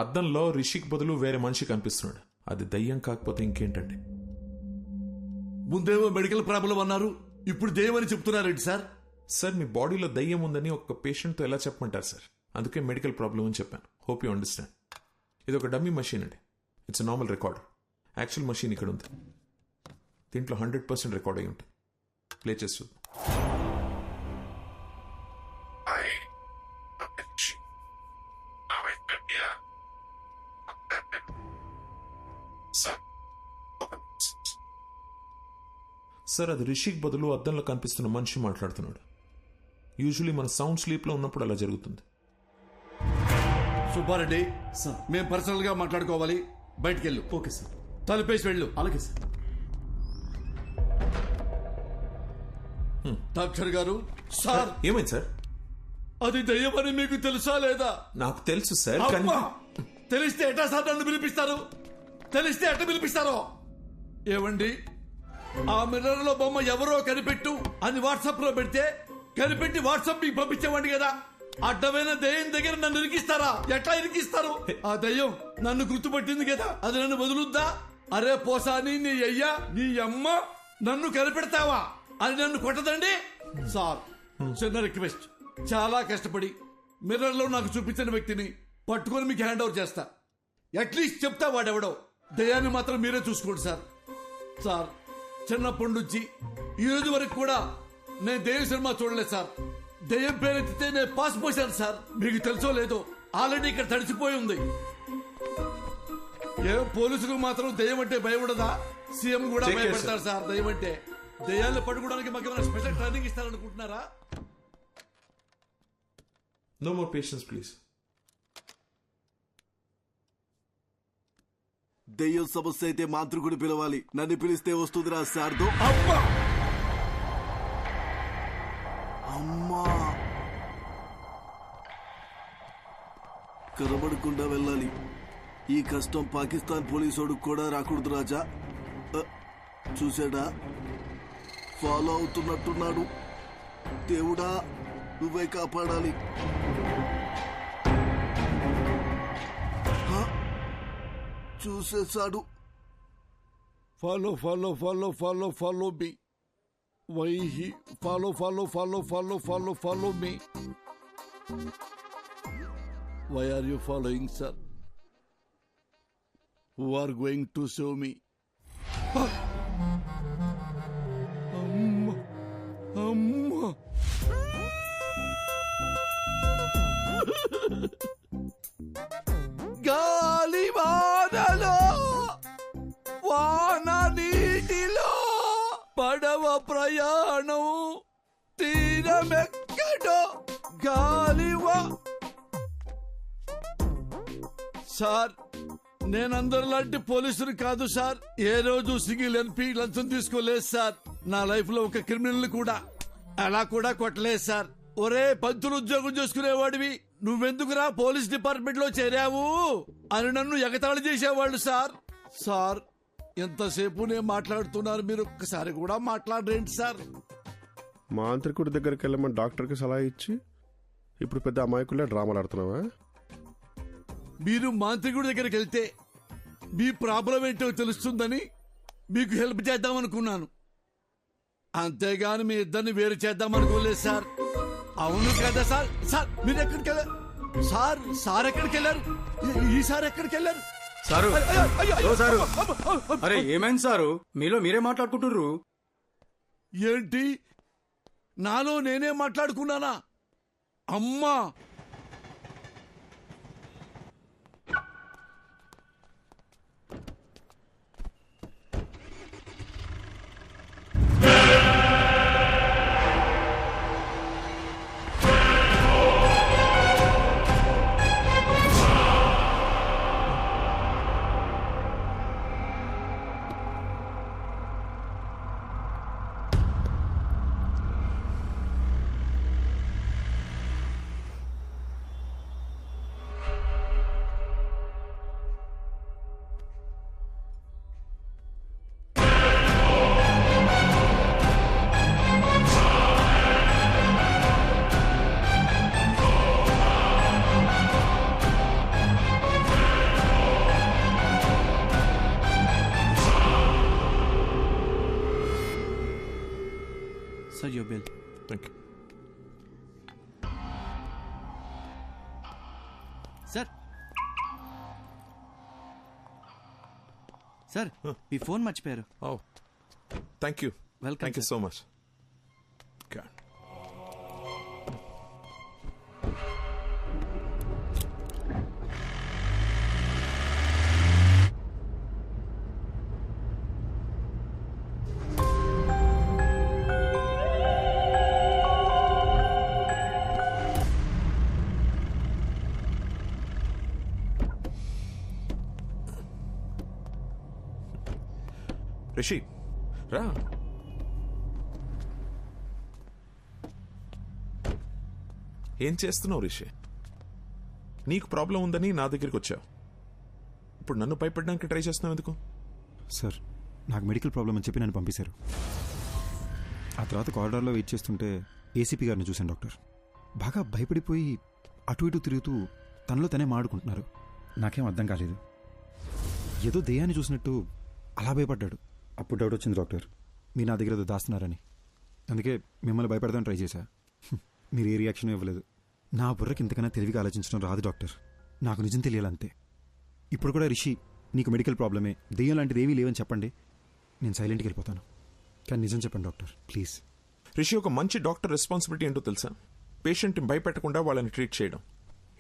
అద్దంలో రిషికి బదులు వేరే మనిషి కనిపిస్తున్నాడు. అది దయ్యం కాకపోతే ఇంకేంటండి? ముందేమో మెడికల్ ప్రాబ్లం అన్నారు, ఇప్పుడు దయ్యం అని చెప్తున్నారేంటి సార్? సార్, మీ బాడీలో దయ్యం ఉందని ఒక పేషెంట్తో ఎలా చెప్పమంటారు సార్? అందుకే మెడికల్ ప్రాబ్లం అని చెప్పాను. Hope you understand. ఇది ఒక డమ్మీ మషీన్ అండి. It's normal recorder. Actual machine ఇక్కడ ఉంది. దీంట్లో 100% రికార్డ్ అయి ఉంటుంది. ప్లే చేసి చూద్దాం. సార్, అది రిషిక్ బదులు అద్దంలో కనిపిస్తున్న మనిషి మాట్లాడుతున్నాడు. యూజువలీ మన సౌండ్ స్లీప్ లో ఉన్నప్పుడు అలా జరుగుతుంది. సుబ్బారెడ్డి, మేము పర్సనల్ గా మాట్లాడుకోవాలి, బయటికి వెళ్ళు. Okay sir. తలుపేసి వెళ్ళు. అలాగే సార్. డాక్టర్ గారు. సార్, ఏమైంది సార్? అది దయ్యమని మీకు తెలుసా లేదా? నాకు తెలుసు సార్. తెలిస్తే ఎట్లా సార్ నన్ను పిలిపిస్తారు? తెలిస్తే ఎట్లా పిలిపిస్తారో? ఏమండి, ఆ మిర్రర్ లో బొమ్మ ఎవరో కనిపెట్టు అని వాట్సాప్ లో పెడితే కనిపెట్టి వాట్సాప్ మీకు పంపించేవాడి కదా. అడ్డమైన దయ్యం దగ్గర నన్ను ఇరికిస్తారా? ఎట్లా ఇరికిస్తారు? ఆ దయ్యం నన్ను గుర్తుపట్టింది కదా, అది నన్ను వదులుద్దా? అరే పోసాని, నీ అయ్యా నీ అమ్మ నన్ను కనిపెడతావా అని నన్ను కొట్టదండి. సార్, చిన్న రిక్వెస్ట్, చాలా కష్టపడి మిర్రర్ లో నాకు చూపించిన వ్యక్తిని పట్టుకొని మీకు హ్యాండ్ ఓవర్ చేస్తా. అట్లీస్ట్ చెప్తా వాడెవడో. దయ్యాన్ని మాత్రం మీరే చూసుకోండి సార్. సార్, చిన్నప్పటి నుంచి ఈ రోజు వరకు కూడా నేను దయ్యం సినిమా చూడలేదు సార్. దయ్యం పేరెత్తితే నేను పాస్ పోసాను సార్. మీకు తెలుసో లేదో, ఆల్రెడీ ఇక్కడ తడిసిపోయి ఉంది. ఏ పోలీసులకు మాత్రం దయ్యం అంటే భయపడదా? సీఎం కూడా భయపడతారు సార్ దయ్యం అంటే. దయ్యాన్ని పట్టుకోవడానికి మాకు ఏమైనా స్పెషల్ ట్రైనింగ్ ఇస్తారనుకుంటున్నారా? No more patience please. దెయ్యం సమస్య అయితే మాంత్రికుడు పిలవాలి. నన్ను పిలిస్తే వస్తుందిరా శారదో. అమ్మా, కనబడకుండా వెళ్ళాలి. ఈ కష్టం పాకిస్తాన్ పోలీసోడు కూడా రాకూడదు రాజా. చూసాడా, ఫాలో అవుతున్నట్టున్నాడు. దేవుడా, నువ్వే కాపాడాలి. చూసేశాడు. Follow follow follow follow follow me. Why he follow follow follow follow follow follow me. Why are you following sir? Who are going to save me? అమ్మా అమ్మా, గాలి వానలో వాన నీటిలో పడవ ప్రయాణం తీరమెక్కడో గాలివా. సార్, నేనందరిలాంటి పోలీసులు కాదు సార్. ఏ రోజు సింగిల్ ఎన్పీ లంచం తీసుకోలేదు సార్. నా లైఫ్ లో ఒక క్రిమినల్ కూడా అలా కూడా కొట్టలేదు సార్. ఒరే, పంతులు ఉద్యోగం చేసుకునేవాడివి, నువ్వెందుకురా పోలీస్ డిపార్ట్మెంట్ లో చేరావు అని నన్ను ఎగతాళి చేసేవాళ్ళు సార్. సార్, ఎంతసేపు నేను మాట్లాడుతున్నారు, మీరు ఒక్కసారి కూడా మాట్లాడరేంటి సార్? మాంత్రికుడి దగ్గరికి వెళ్ళమని డాక్టర్కి సలహా ఇచ్చి ఇప్పుడు పెద్ద అమాయకుల్లా డ్రామాలు ఆడుతున్నావా? మీరు మాంత్రికుడి దగ్గరికి వెళ్తే మీ ప్రాబ్లం ఏంటో తెలుస్తుందని మీకు హెల్ప్ చేద్దామనుకున్నాను, అంతేగాని మీ ఇద్దరిని వేరు చేద్దామనుకోలేదు సార్. అవును కదా సార్? సార్ మీరు ఎక్కడికి వెళ్ళారు సార్? సార్ ఎక్కడికి వెళ్ళారు? ఈసారి ఎక్కడికి వెళ్ళారు సారు? అయ్యో, సారు, అరే ఏమైంది సారు? మీలో మీరే మాట్లాడుకుంటుర్రు. ఏంటి, నాలో నేనే మాట్లాడుకున్నానా? అమ్మా, Sir, your bill. Thank you. Sir. Sir, me phone మర్చిపోయారు. Oh, thank you. Welcome. Thank you so much. God. Rishi రా. ఏం చేస్తున్నావు రిషి? నీకు ప్రాబ్లం ఉందని నా దగ్గరికి వచ్చావు, ఇప్పుడు నన్ను భయపడడానికి ట్రై చేస్తున్నావు ఎందుకు? సార్, నాకు మెడికల్ ప్రాబ్లం అని చెప్పి నన్ను పంపించారు. ఆ తర్వాత కారిడార్లో వెయిట్ చేస్తుంటే ఏసీపీ గారిని చూశాను డాక్టర్. బాగా భయపడిపోయి అటు ఇటు తిరుగుతూ తనలో తనే మాడుకుంటున్నారు. నాకేం అర్థం కాలేదు, ఏదో దెయ్యాన్ని చూసినట్టు అలా భయపడ్డాడు. అప్పుడు డౌట్ వచ్చింది డాక్టర్, మీరు నా దగ్గర ఏదో దాస్తున్నారని. అందుకే మిమ్మల్ని భయపడదామని ట్రై చేశా. మీరు ఏ రియాక్షన్ ఇవ్వలేదు. నా బుర్రకి ఇంతకన్నా తెలివిగా ఆలోచించడం రాదు డాక్టర్, నాకు నిజం తెలియాలంతే. ఇప్పుడు కూడా రిషి నీకు మెడికల్ ప్రాబ్లమే, దెయ్యం లాంటిది ఏమీ లేవని చెప్పండి, నేను సైలెంట్కి వెళ్ళిపోతాను. కానీ నిజం చెప్పండి డాక్టర్ ప్లీజ్. రిషి, ఒక మంచి డాక్టర్ రెస్పాన్సిబిలిటీ ఏంటో తెలుసా? పేషెంట్ని భయపెట్టకుండా వాళ్ళని ట్రీట్ చేయడం.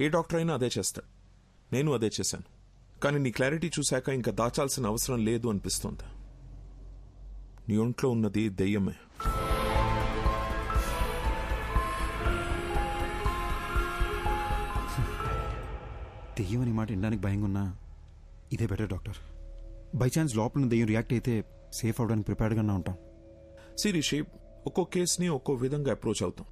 ఏ డాక్టర్ అయినా అదే చేస్తాడు, నేను అదే చేశాను. కానీ నీ క్లారిటీ చూశాక ఇంకా దాచాల్సిన అవసరం లేదు అనిపిస్తోంది. నీ ఒంట్లో ఉన్నది దెయ్యమే. దెయ్యం అని మాట వినడానికి భయంగా ఉన్నా ఇదే బెటర్ డాక్టర్. బై ఛాన్స్ లోపల దెయ్యం రియాక్ట్ అయితే సేఫ్ అవడానికి ప్రిపేర్డ్గానే ఉంటాం. రిషి, ఒక్కో కేసుని ఒక్కో విధంగా అప్రోచ్ అవుతాం.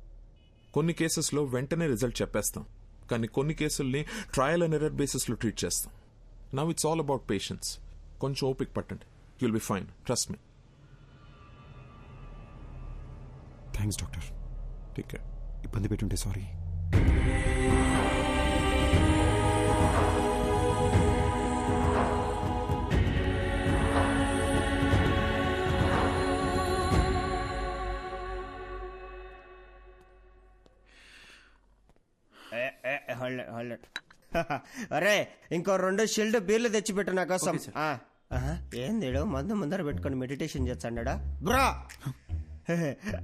కొన్ని కేసెస్లో వెంటనే రిజల్ట్ చెప్పేస్తాం, కానీ కొన్ని కేసుల్ని ట్రయల్ అండ్ ఎర్రర్ బేసిస్లో ట్రీట్ చేస్తాం. Now it's all about patience. కొంచెం ఓపిక పట్టండి, you'll be fine, trust me. Thanks doctor. Take care. ఇబ్బంది పెట్టుంటే సారీ. అరే, ఇంకో 2 షిల్డ్ బీర్లు తెచ్చిపెట్టు నా కోసం. ఏంది మందు ముందర పెట్టుకొని మెడిటేషన్ చేస్తాడా బ్రా?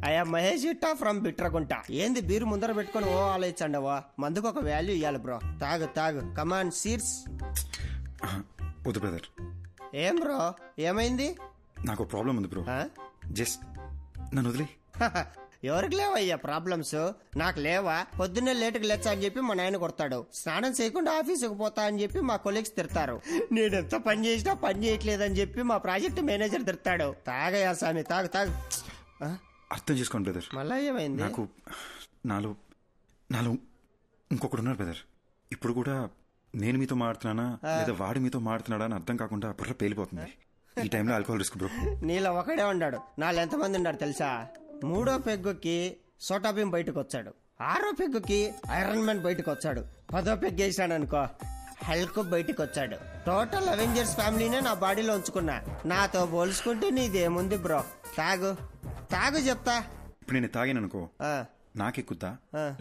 అయ్యా మహేష్ ఇట్టా ఫ్రమ్ బిట్రగుంట. ఏంది బీరు ముందర పెట్టుకొని ఓ ఆలోచించండవా? మందుకు ఒక వాల్యూ ఇవ్వాలి బ్రో. తాగు తాగు, కమాన్ సీర్స్. వద్దు బ్రదర్. ఏం బ్రో, ఏమైంది? నాకు ప్రాబ్లం ఉంది బ్రో, జస్ట్ నన్ను వదిలే. ఎవరికి లేవయ్యా ప్రాబ్లమ్స్? నాకు లేవా? పొద్దున్నే లేటుకు లేచా అని చెప్పి మా నాయన కొడతాడు. స్నానం చేయకుండా ఆఫీసుకు పోతా అని చెప్పి మా కొలీగ్స్ తిడతారు. నేనెంత పని చేసినా పని చేయట్లేదని చెప్పి మా ప్రాజెక్ట్ మేనేజర్ తిడతాడు. తాగయ్యా స్వామి, తాగు తాగు. అర్థం చేసుకోండి బ్రదర్. మళ్ళా ఏమైంది? నాకు నాలో ఇంకొకడు ఉన్నారు బ్రదర్. ఇప్పుడు కూడా నేను మీతో మాడుతున్నానా లేదా వాడు మీతో మాడుతున్నాడా అని అర్థం కాకుండా బుర్ర పేలిపోతుంది. ఈ టైంలో ఆల్కహాల్ రిస్క్ బ్రో. నీలో ఒకడే ఉన్నాడు, నాలో ఎంతమంది ఉన్నాడు తెలుసా? 3వ పెగ్గుకి సోటాబీన్ బయటకు వచ్చాడు, 6వ పెగ్గుకి ఐరన్ మ్యాన్ బయటకు వచ్చాడు, 10వ పెగ్ వేసాడు అనుకో హల్క్ బయటకు వచ్చాడు. టోటల్ అవెంజర్స్ ఫ్యామిలీనే నా బాడీలో ఉంచుకున్నా. నాతో పోల్చుకుంటే నీదేముంది బ్రో? తాగు తాగు చెప్తా. ఇప్పుడు నేను తాగాను అనుకో నాకెక్కుద్దా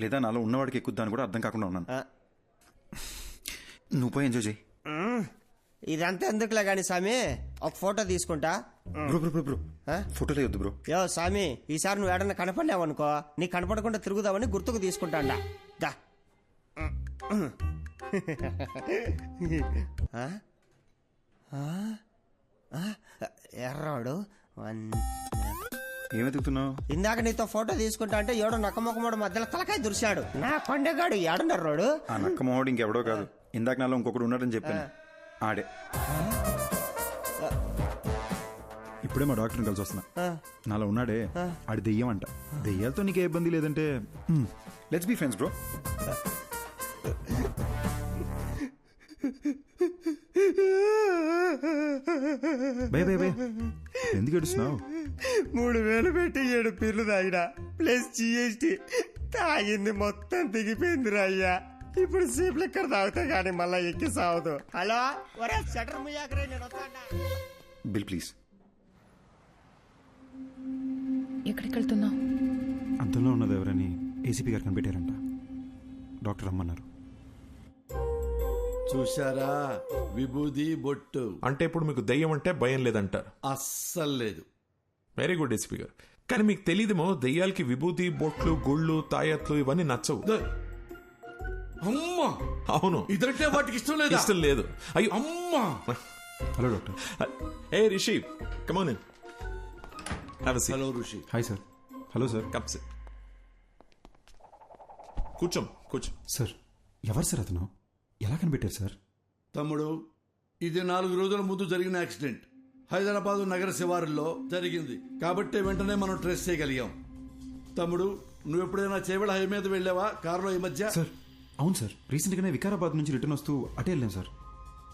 లేదా నాలో ఉన్నవాడికి ఎక్కుద్దా అని కూడా అర్థం కాకుండా ఉన్నాను. నువ్వు పోయి ఎంజాయ్ చేయి. ఇదంతా ఎందుకులే గాని సామి, ఒక ఫోటో తీసుకుంటా. బ్రో బ్రో బ్రో ఫోటోలే వద్దు బ్రో. యో సామి, ఈసారి నువ్వు ఏడన్నా కనపడలేవనుకో నీ కనపడకుండా తిరుగుదామని గుర్తుకు తీసుకుంటాండా. దా ఎర్రాడు ఏమెతుకుతున్నావు? ఇందాక నీతో ఫోటో తీసుకుంటా అంటే ఏడో నక్కమొక్కమోడు మధ్యలో తలకాయ దురిశాడు. నా కొండగాడు ఏడున్నర్రాడు. ఆ నక్కమోహోడు ఇంకెవడో కాదు, ఇందాక నాలో ఇంకొకడు ఉన్నాడని చెప్పాను, ఆడే. ఇప్పుడే మా డాక్టర్ని కలిసి వస్తున్నా. నాలో ఉన్నాడే ఆడి దెయ్యం అంట. దెయ్యాలతో నీకు ఏ ఇబ్బంది లేదంటే లెట్స్ బీ ఫ్రెండ్స్ బ్రో. భయ భయ భయ ఎందుకు ఏడుస్తున్నావు? 3000 పెట్టి 7 పీర్లు తాగినా ప్లస్ GST తాగింది మొత్తం దిగిపోయిందిరా అయ్యా. ఇప్పుడు సీప్ లెక్కర్ తాగితే గానీ మళ్ళా ఎక్కి సావదు. హలో ఒరే షటర్ ముయ్యాకరే, నేను వస్తాడా? Bill please. ఎక్కడికి వెళ్తున్నావు? అద్దంలో ఉన్నది ఎవరని ఏసీపీ గారు కనిపెట్టారంట, డాక్టర్ రమ్మన్నారు. చూశారా విభూది బొట్టు అంటే ఇప్పుడు మీకు దయ్యం అంటే భయం లేదంటారు? అస్సలు లేదు. వెరీ గుడ్ ఎస్పీ గారు. కానీ మీకు తెలియదేమో దయ్యాలకి విభూతి బొట్లు గుళ్ళు తాయత్లు ఇవన్నీ నచ్చవు. అమ్మా అవును, ఇదంటే వాటికి ఇష్టం లేదు. ఇష్టం లేదు. అయ్యో అమ్మా. Hello doctor. A Rishi come on in. Have a seat. Hello Rishi. Hi sir. Hello sir. Come SIT. కూర్చో కూర్చో. సార్ ఎవరు సార్ అతను? ఎలా కనిపెట్టారు సార్? తమ్ముడు, ఇది 4 రోజుల ముందు జరిగిన యాక్సిడెంట్ హైదరాబాద్ నగర శివారుల్లో జరిగింది కాబట్టి వెంటనే మనం ట్రేస్ చేయగలిగాం. తమ్ముడు, నువ్వు ఎప్పుడైనా చేవెళ్ళ హై మీద వెళ్ళావా కారులో ఈ మధ్య? సార్ అవును సార్, రీసెంట్గానే వికారాబాద్ నుంచి రిటర్న్ వస్తూ అటే వెళ్ళాం సార్.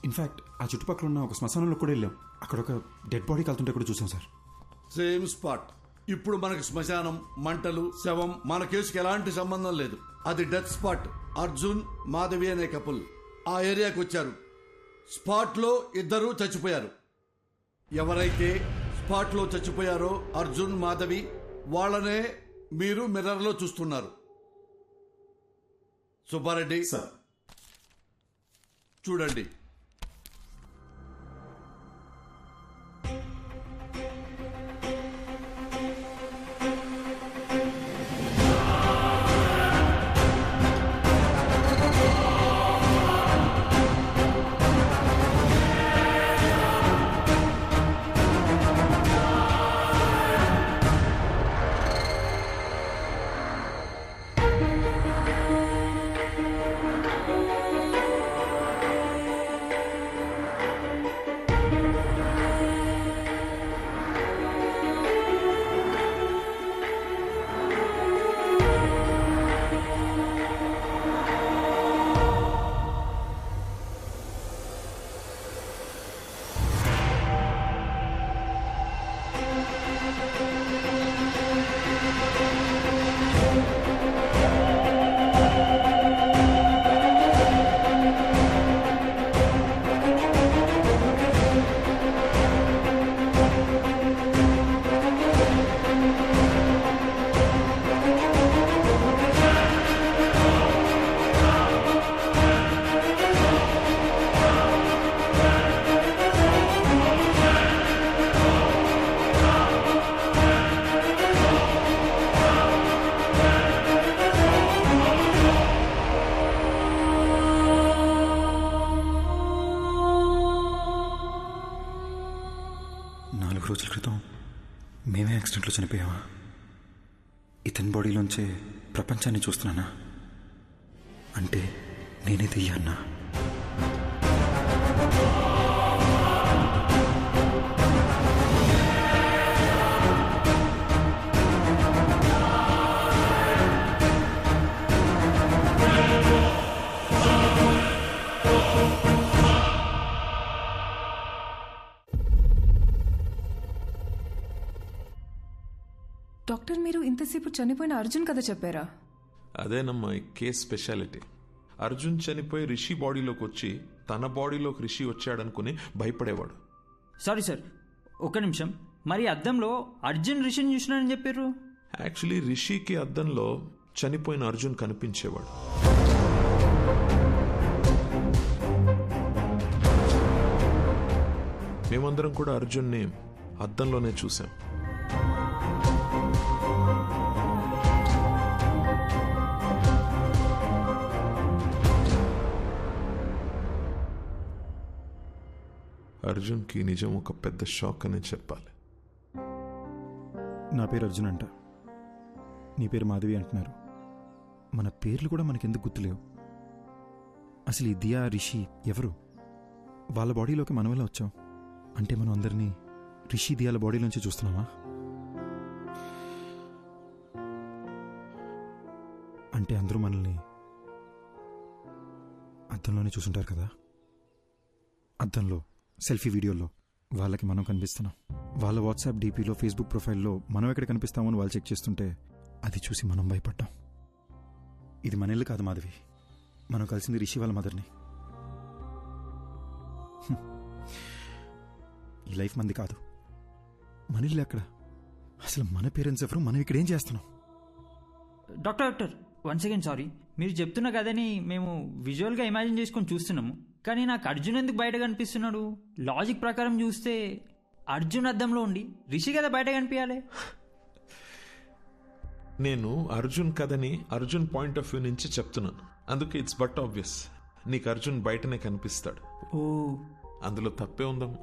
ఇన్ఫాక్ట్ ఆ చుట్టుపక్కల ఉన్న ఒక శ్మశానంలో కూడా వెళ్ళాం. అక్కడ ఒక డెడ్ బాడీ కాలుతుంటే కూడా చూసాం సార్. Same spot. ఇప్పుడు మనకి శ్మశానం, మంటలు, శవం మన కేసుకి ఎలాంటి సంబంధం లేదు. అది డెత్ స్పాట్. అర్జున్ మాధవి అనే కపుల్ ఆ ఏరియాకి వచ్చారు. స్పాట్ లో 2 చచ్చిపోయారు. ఎవరైతే స్పాట్ లో చచ్చిపోయారో అర్జున్ మాధవి, వాళ్ళనే మీరు మిర్రర్ లో చూస్తున్నారు. సుబ్బారెడ్డి చూడండి. రోజుల క్రితం మేమే యాక్సిడెంట్లో చనిపోయావా? ఇతని బాడీలోంచే ప్రపంచాన్ని చూస్తున్నానా? అంటే నేనే దెయ్యాన్నా? డాక్టర్ మీరు ఇంతసేపు చనిపోయిన అర్జున్ కథ చెప్పారా? అదేనమ్మా ఈ కేస్ స్పెషాలిటీ. అర్జున్ చనిపోయి రిషి బాడీలోకి వచ్చి తన బాడీలోకి రిషి వచ్చాడనుకుని భయపడేవాడు. సారీ సార్, ఒక్క నిమిషం. మరి అద్దంలో అర్జున్ రిషిని చూసినాడని చెప్పారు. యాక్చువల్లీ రిషికి అద్దంలో చనిపోయిన అర్జున్ కనిపించేవాడు. మేమందరం కూడా అర్జున్ని అద్దంలోనే చూసాం. అర్జున్కి నిజం ఒక పెద్ద షాక్ అని చెప్పాలి. నా పేరు అర్జున్ అంట, నీ పేరు మాధవి అంటున్నారు. మన పేర్లు కూడా మనకెందుకు గుర్తులేవు? అసలు ఈ దియా రిషి ఎవరు? వాళ్ళ బాడీలోకి మనం ఎలా వచ్చాం? అంటే మనం అందరినీ రిషి దియాల బాడీలోంచి చూస్తున్నామా? అంటే అందరూ మనల్ని అద్దంలోనే చూసుంటారు కదా. అద్దంలో సెల్ఫీ వీడియోలో వాళ్ళకి మనం కనిపిస్తున్నాం. వాళ్ళ వాట్సాప్ డీపీలో ఫేస్బుక్ ప్రొఫైల్లో మనం ఎక్కడ కనిపిస్తామని వాళ్ళు చెక్ చేస్తుంటే అది చూసి మనం భయపడ్డాం. ఇది మన ఇల్లు కాదు మాధవి, మనం కలిసింది రిషి వాళ్ళ మదర్ని. ఈ లైఫ్ మంది కాదు, మన ఇల్లు ఎక్కడ? అసలు మన పేరెంట్స్ ఎవరు? మనం ఇక్కడ ఏం చేస్తున్నాం? Doctor one second, sorry. మీరు చెప్తున్న కదని మేము విజువల్గా ఇమాజిన్ చేసుకొని చూస్తున్నాము. కానీ నాకు అర్జున్ ఎందుకు బయట కనిపిస్తున్నాడు? లాజిక్ ప్రకారం చూస్తే అర్జున్ అద్దంలో ఉండి రిషి కదా బయట కనిపించాలి. నేను అర్జున్ కథని అర్జున్ పాయింట్ ఆఫ్ వ్యూ నుంచి చెప్తున్నాను. అందుకే ఇట్స్ బట్ ఆబ్వియస్ నీకు అర్జున్ బయటనే కనిపిస్తాడు. ఓ, అందులో తప్పే ఉందాం.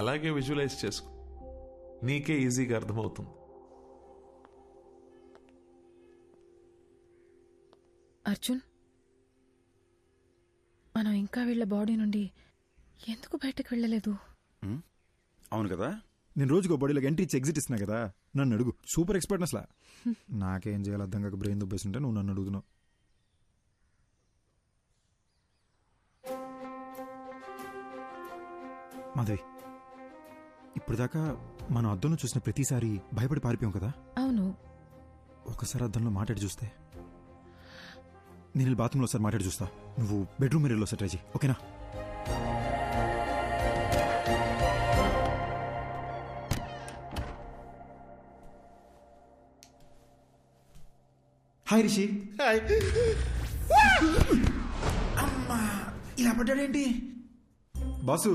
అలాగే విజువలైజ్ చేసుకో, నీకే ఈజీగా అర్థమవుతుంది. అర్జున్, మనం ఇంకా వీళ్ళ బాడీ నుండి ఎందుకు బయటకు వెళ్ళలేదు? అవును కదా, నేను రోజుకో బాడీలోకి ఎంట్రీ ఇచ్చి ఎగ్జిట్ ఇస్తున్నా కదా. నన్ను అడుగు, సూపర్ ఎక్స్పర్ట్ అసలు. నాకేం చేయాలి అర్థం కాక బ్రెయిన్ దుబ్బేస్తుంటే నువ్వు నన్ను అడుగుతున్నావు. మాధవి, ఇప్పుడు దాకా మనం అద్దంలో చూసిన ప్రతిసారి భయపడి పారిపోయాం కదా. అవును. ఒకసారి అద్దంలో మాట్లాడి చూస్తే, నేను బాత్రూంలో ఒకసారి మాట్లాడి చూస్తా, నువ్వు బెడ్రూమ్ మిర్రర్లో ఒకసారి ట్రై చేయి, ఓకేనా? హాయ్ రిషి. హాయ్. అమ్మా, ఇలా పడ్డాడేంటి? బాసు,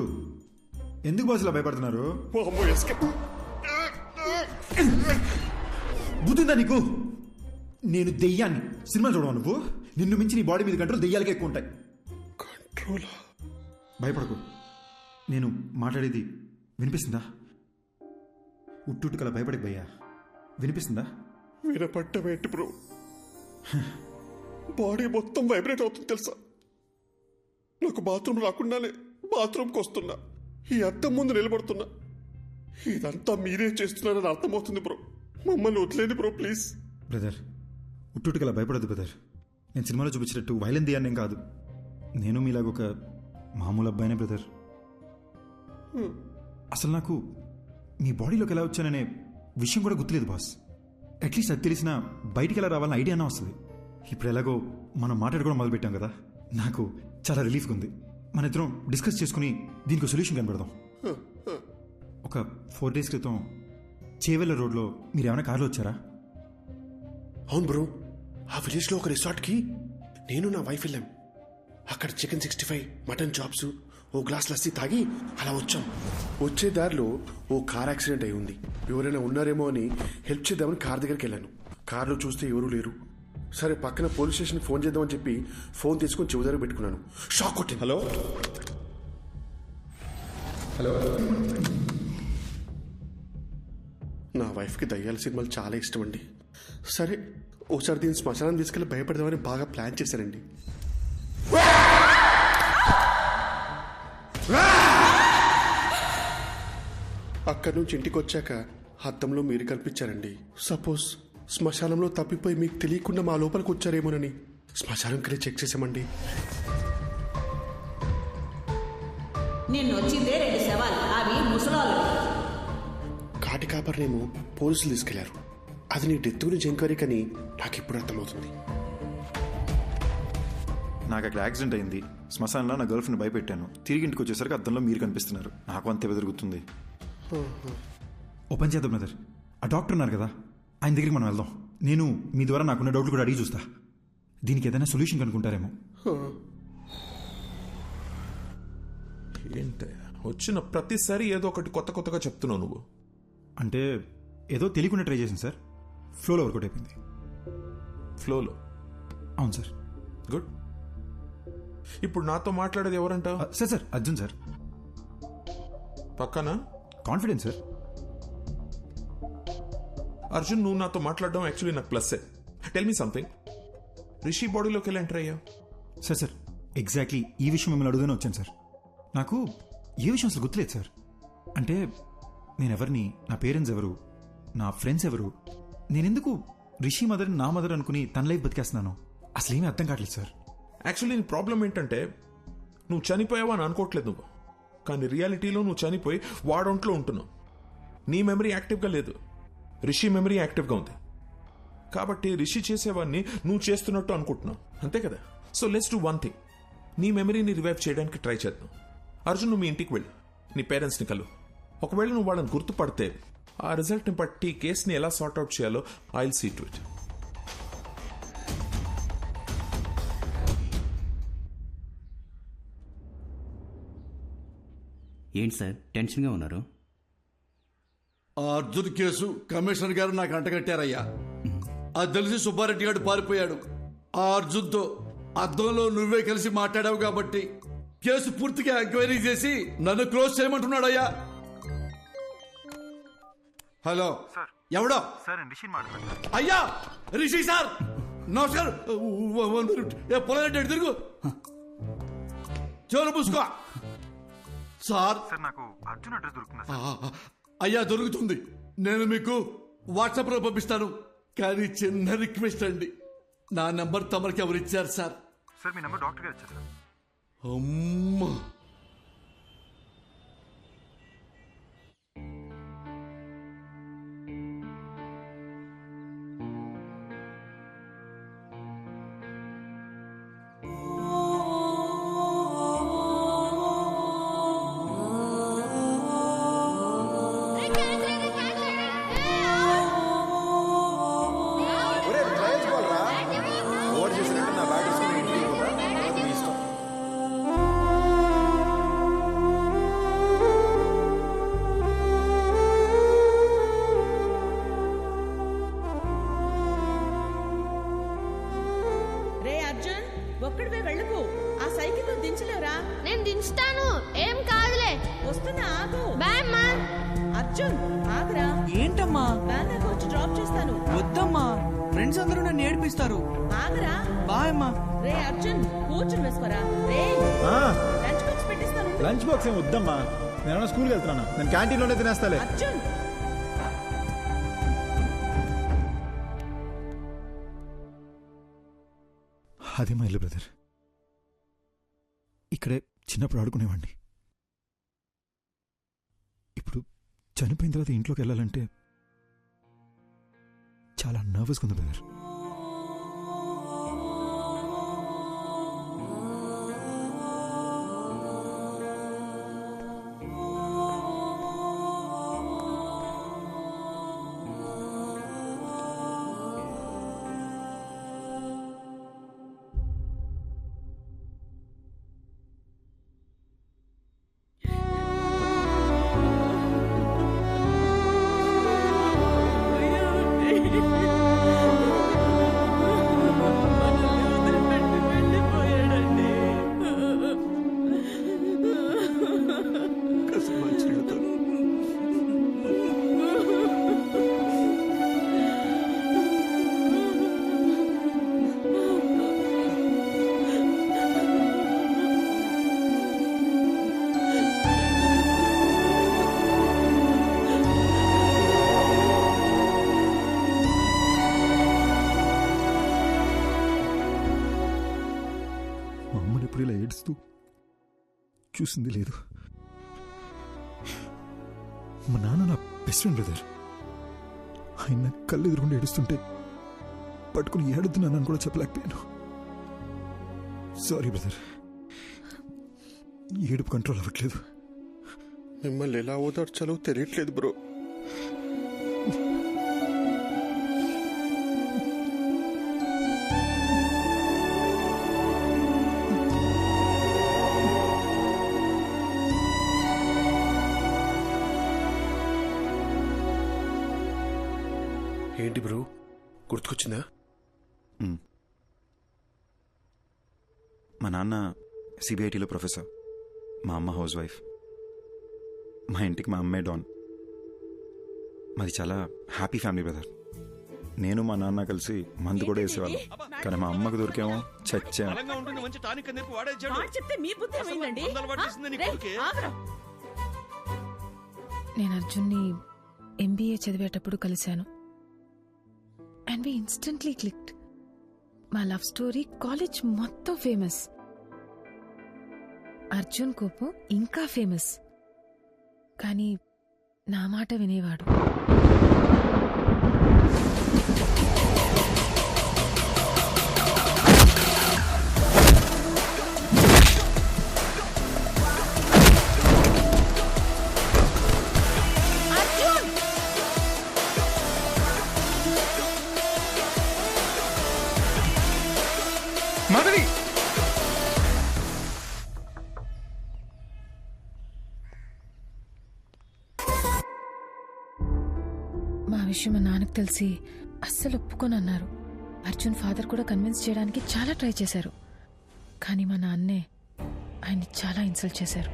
ఎందుకు బాసు ఇలా భయపడుతున్నారు? బుద్ధిందా నీకు? నేను దెయ్యాన్ని. సినిమా చూడవా నువ్వు? నిన్ను మించి నీ బాడీ మీద కంట్రోల్ దెయ్యాలకే ఎక్కువ ఉంటాయి. కంట్రోల్? భయపడకు, నేను మాట్లాడేది వినిపిస్తుందా? ఉట్టుకలా భయపడి భయ్యా, వినిపిస్తుందా? వినపట్టమేంటి బ్రో, బాడీ మొత్తం వైబ్రేట్ అవుతుంది తెలుసా. నాకు బాత్రూమ్ రాకుండానే బాత్రూమ్కి వస్తున్నా, ఈ అద్దం ముందు నిలబడుతున్నా. ఇదంతా మీరే చేస్తున్నారని అర్థమవుతుంది బ్రో. మమ్మల్ని వదిలేండి బ్రో ప్లీజ్. బ్రదర్, ఉట్టుకలా భయపడదు బ్రదర్. నేను సినిమాలో చూపించినట్టు వైలెన్ దియాన్నేం కాదు. నేను మీలాగొక మామూలు అబ్బాయినే బ్రదర్. అసలు నాకు మీ బాడీలోకి ఎలా వచ్చాననే విషయం కూడా గుర్తులేదు బాస్. అట్లీస్ట్ అది తెలిసినా బయటికి ఎలా రావాలని ఐడియా అన్నా వస్తుంది. ఇప్పుడు ఎలాగో మనం మాట్లాడుకోవడం మొదలుపెట్టాం కదా, నాకు చాలా రిలీఫ్గా ఉంది. మన ఇద్దరం డిస్కస్ చేసుకుని దీనికి సొల్యూషన్ కనబడదాం. ఒక 4 days క్రితం చేవెళ్ళ రోడ్లో మీరు ఏమైనా కార్లో వచ్చారా? అవును బ్రో, ఆ విలేజ్లో ఒక రిసార్ట్కి నేను నా వైఫ్ వెళ్ళాం. అక్కడ చికెన్ 65, మటన్ చాప్స్, ఓ గ్లాస్ లస్సీ తాగి అలా వచ్చాం. వచ్చే దారిలో ఓ కార్ యాక్సిడెంట్ అయి ఉంది. ఎవరైనా ఉన్నారేమో అని హెల్ప్ చేద్దామని కార్ దగ్గరికి వెళ్ళాను. కార్లో చూస్తే ఎవరూ లేరు. సరే పక్కన పోలీస్ స్టేషన్కి ఫోన్ చేద్దామని చెప్పి ఫోన్ తీసుకొని చెవి దగ్గర పెట్టుకున్నాను. షాక్ కొట్టింది. హలో హలో, నా వైఫ్కి దయ్యాల సినిమాలు చాలా ఇష్టం అండి. సరే ఒకసారి దీన్ని శ్మశానం తీసుకెళ్ళి భయపడదామని బాగా ప్లాన్ చేశానండి. అక్కడి నుంచి ఇంటికి వచ్చాక అద్దంలో మీరు కనిపించారండి. సపోజ్ శ్మశానంలో తప్పిపోయి మీకు తెలియకుండా మా లోపలికి వచ్చారేమోనని శ్మశానంకి వెళ్ళి చెక్ చేసామండి. నిన్ను వచ్చిందే 2 శవాలు, అవి ముసలోళ్ళవి. కాటి కాపర్నేమో పోలీసులు తీసుకెళ్లారు. అది నీ డెత్ గురించి ఎంక్వైరీ కానీ నాకు ఇప్పుడు అర్థమవుతుంది. నాకు అక్కడ యాక్సిడెంట్ అయింది, శ్మశానంలో నా గర్ల్ ఫ్రెండ్ భయపెట్టాను, తిరిగి ఇంటికి వచ్చేసరికి అద్దంలో మీరు కనిపిస్తున్నారు. నాకు అంతే బెదురుగుతుంది. ఓపెన్ చేద్దాం బ్రదర్, ఆ డాక్టర్ ఉన్నారు కదా ఆయన దగ్గరికి మనం వెళ్దాం. నేను మీ ద్వారా నాకున్న డౌట్లు కూడా అడిగి చూస్తా, దీనికి ఏదైనా సొల్యూషన్ కనుక్కుంటారేమో. ఏంటి వచ్చిన ప్రతిసారి ఏదో ఒకటి కొత్త కొత్తగా చెప్తున్నావు నువ్వు. అంటే ఏదో తెలియకుండా ట్రై చేసింది సార్, ఫ్లోలో వర్కౌట్ అయిపోయింది. ఫ్లోలో? అవును సార్. గుడ్. ఇప్పుడు నాతో మాట్లాడేది ఎవరంట? Sir sir Arjun sir. పక్కన కాన్ఫిడెన్స్ సార్. అర్జున్, నువ్వు నాతో మాట్లాడడం యాక్చువల్లీ నాకు ప్లస్సే. టెల్ మీ సంథింగ్, రిషి బాడీలోకి వెళ్ళి ఎంటర్ అయ్యా? సార్ సార్ ఎగ్జాక్ట్లీ ఈ విషయం మిమ్మల్ని అడుగుతూనే వచ్చాను సార్. నాకు ఏ విషయం అసలు గుర్తులేదు సార్. అంటే నేను ఎవరిని, నా పేరెంట్స్ ఎవరు, నా ఫ్రెండ్స్ ఎవరు, నేనెందుకు రిషి మదర్ నా మదర్ అనుకుని తన లైఫ్ బతికేస్తున్నాను, అసలు ఏమీ అర్థం కావట్లేదు సార్. యాక్చువల్లీ నీ ప్రాబ్లం ఏంటంటే నువ్వు చనిపోయావా అని అనుకోవట్లేదు నువ్వు, కానీ రియాలిటీలో నువ్వు చనిపోయి వాడొంట్లో ఉంటున్నావు. నీ మెమరీ యాక్టివ్గా లేదు, రిషి మెమరీ యాక్టివ్గా ఉంది. కాబట్టి రిషి చేసేవాడిని నువ్వు చేస్తున్నట్టు అనుకుంటున్నావు, అంతే కదా? So let's do one thing, నీ మెమరీని రివైవ్ చేయడానికి ట్రై చేద్దాం. అర్జున్, నువ్వు మీ ఇంటికి వెళ్ళు, నీ పేరెంట్స్ని కలు. ఒకవేళ నువ్వు వాళ్ళని గుర్తుపడితే ఆ రిజల్ట్ని బట్టి కేసుని ఎలా సార్ట్అవుట్ చేయాలో I will see to it. ఏంటి సార్ టెన్షన్గా ఉన్నారు? ఆ అర్జున్ కేసు కమిషనర్ గారు నాకు అంటగట్టారయ్యా. అది తెలిసి సుబ్బారెడ్డి గారు పారిపోయాడు. ఆ అర్జున్తో అద్దంలో నువ్వే కలిసి మాట్లాడావు కాబట్టి కేసు పూర్తిగా ఎంక్వైరీ చేసి నన్ను క్లోజ్ చేయమంటున్నాడయ్యా. హలో, ఎవడో? అయ్యా రిషి సార్, నమస్కారం. పొలారెడ్డి తిరుగు, చెవులు పూసుకో. సార్ నాకు అర్జున్ అడ్రస్ దొరుకుతుందా? అయ్యా దొరుకుతుంది, నేను మీకు వాట్సాప్ లో పంపిస్తాను. కానీ చిన్న రిక్వెస్ట్ అండి, నా నంబర్ తమరికి ఎవరు ఇచ్చారు సార్? సార్ మీ నంబర్ డాక్టర్ గారు ఇచ్చారు. అమ్మా, ఒక్కడివే వెళ్ళకు, ఆ సైకిల్ నువ్వు దించలేవురా. నేను దించుతాను, ఏం కాదులే. వస్తున్నా, ఆగు. బాయ్ అమ్మా. అర్జున్ ఆగురా. ఏంటమ్మా? వ్యాన్ దాకా వచ్చి డ్రాప్ చేస్తాను. వద్దమ్మా, ఫ్రెండ్స్ అందరూ నన్ను ఏడిపిస్తారు. ఆగురా. బాయ్ అమ్మా. రే అర్జున్, కూర్చుని వేసుకోరా. రే లంచ్ బాక్స్ పెట్టిస్తాను. లంచ్ బాక్స్ ఏం వద్దమ్మా, నేను స్కూల్కి వెళ్తున్నాను, నేను క్యాంటీన్లోనే తినేస్తాలే. అర్జున్, అదే మా ఇల్లు బ్రదర్, ఇక్కడే చిన్నప్పుడు ఆడుకునేవాడిని. ఇప్పుడు చనిపోయిన తర్వాత ఇంట్లోకి వెళ్ళాలంటే చాలా నర్వస్గా ఉంది బ్రదర్. ఇప్పుడు ఇలా ఏడుస్తూ చూసింది లేదు. మా నాన్న నా బెస్ట్ ఫ్రెండ్ బ్రదర్, ఆయన కళ్ళు ఎదురుకుండా ఏడుస్తుంటే పట్టుకుని ఏడుతున్నానని కూడా చెప్పలేకపోయాను. సారీ బ్రదర్, ఏడుపు కంట్రోల్ అవ్వట్లేదు. మిమ్మల్ని ఎలా ఓదార్చాలో తెలియట్లేదు బ్రో. ఏంటి బ్రో, గుర్తుకొచ్చిందా? మా నాన్న సిబిఐటీలో ప్రొఫెసర్, మా అమ్మ హౌస్ వైఫ్. మా ఇంటికి మా అమ్మే డాన్. మాది చాలా హ్యాపీ ఫ్యామిలీ బ్రదర్. నేను మా నాన్న కలిసి మందు కూడా వేసేవాళ్ళం, కానీ మా అమ్మకు దొరికేమో చచ్చాం. నేను అర్జున్ని ఎంబీఏ చదివేటప్పుడు కలిశాను. And we instantly clicked. మా లవ్ స్టోరీ కాలేజ్ మొత్తం ఫేమస్. అర్జున్ కోపం ఇంకా ఫేమస్. కానీ నా మాట వినేవాడు. మా విషయం మా నాన్నకు తెలిసి అస్సలు ఒప్పుకోనన్నారు. అర్జున్ ఫాదర్ కూడా కన్విన్స్ చేయడానికి చాలా ట్రై చేశారు. కానీ మా నాన్నే ఆయన్ని చాలా ఇన్సల్ట్ చేశారు.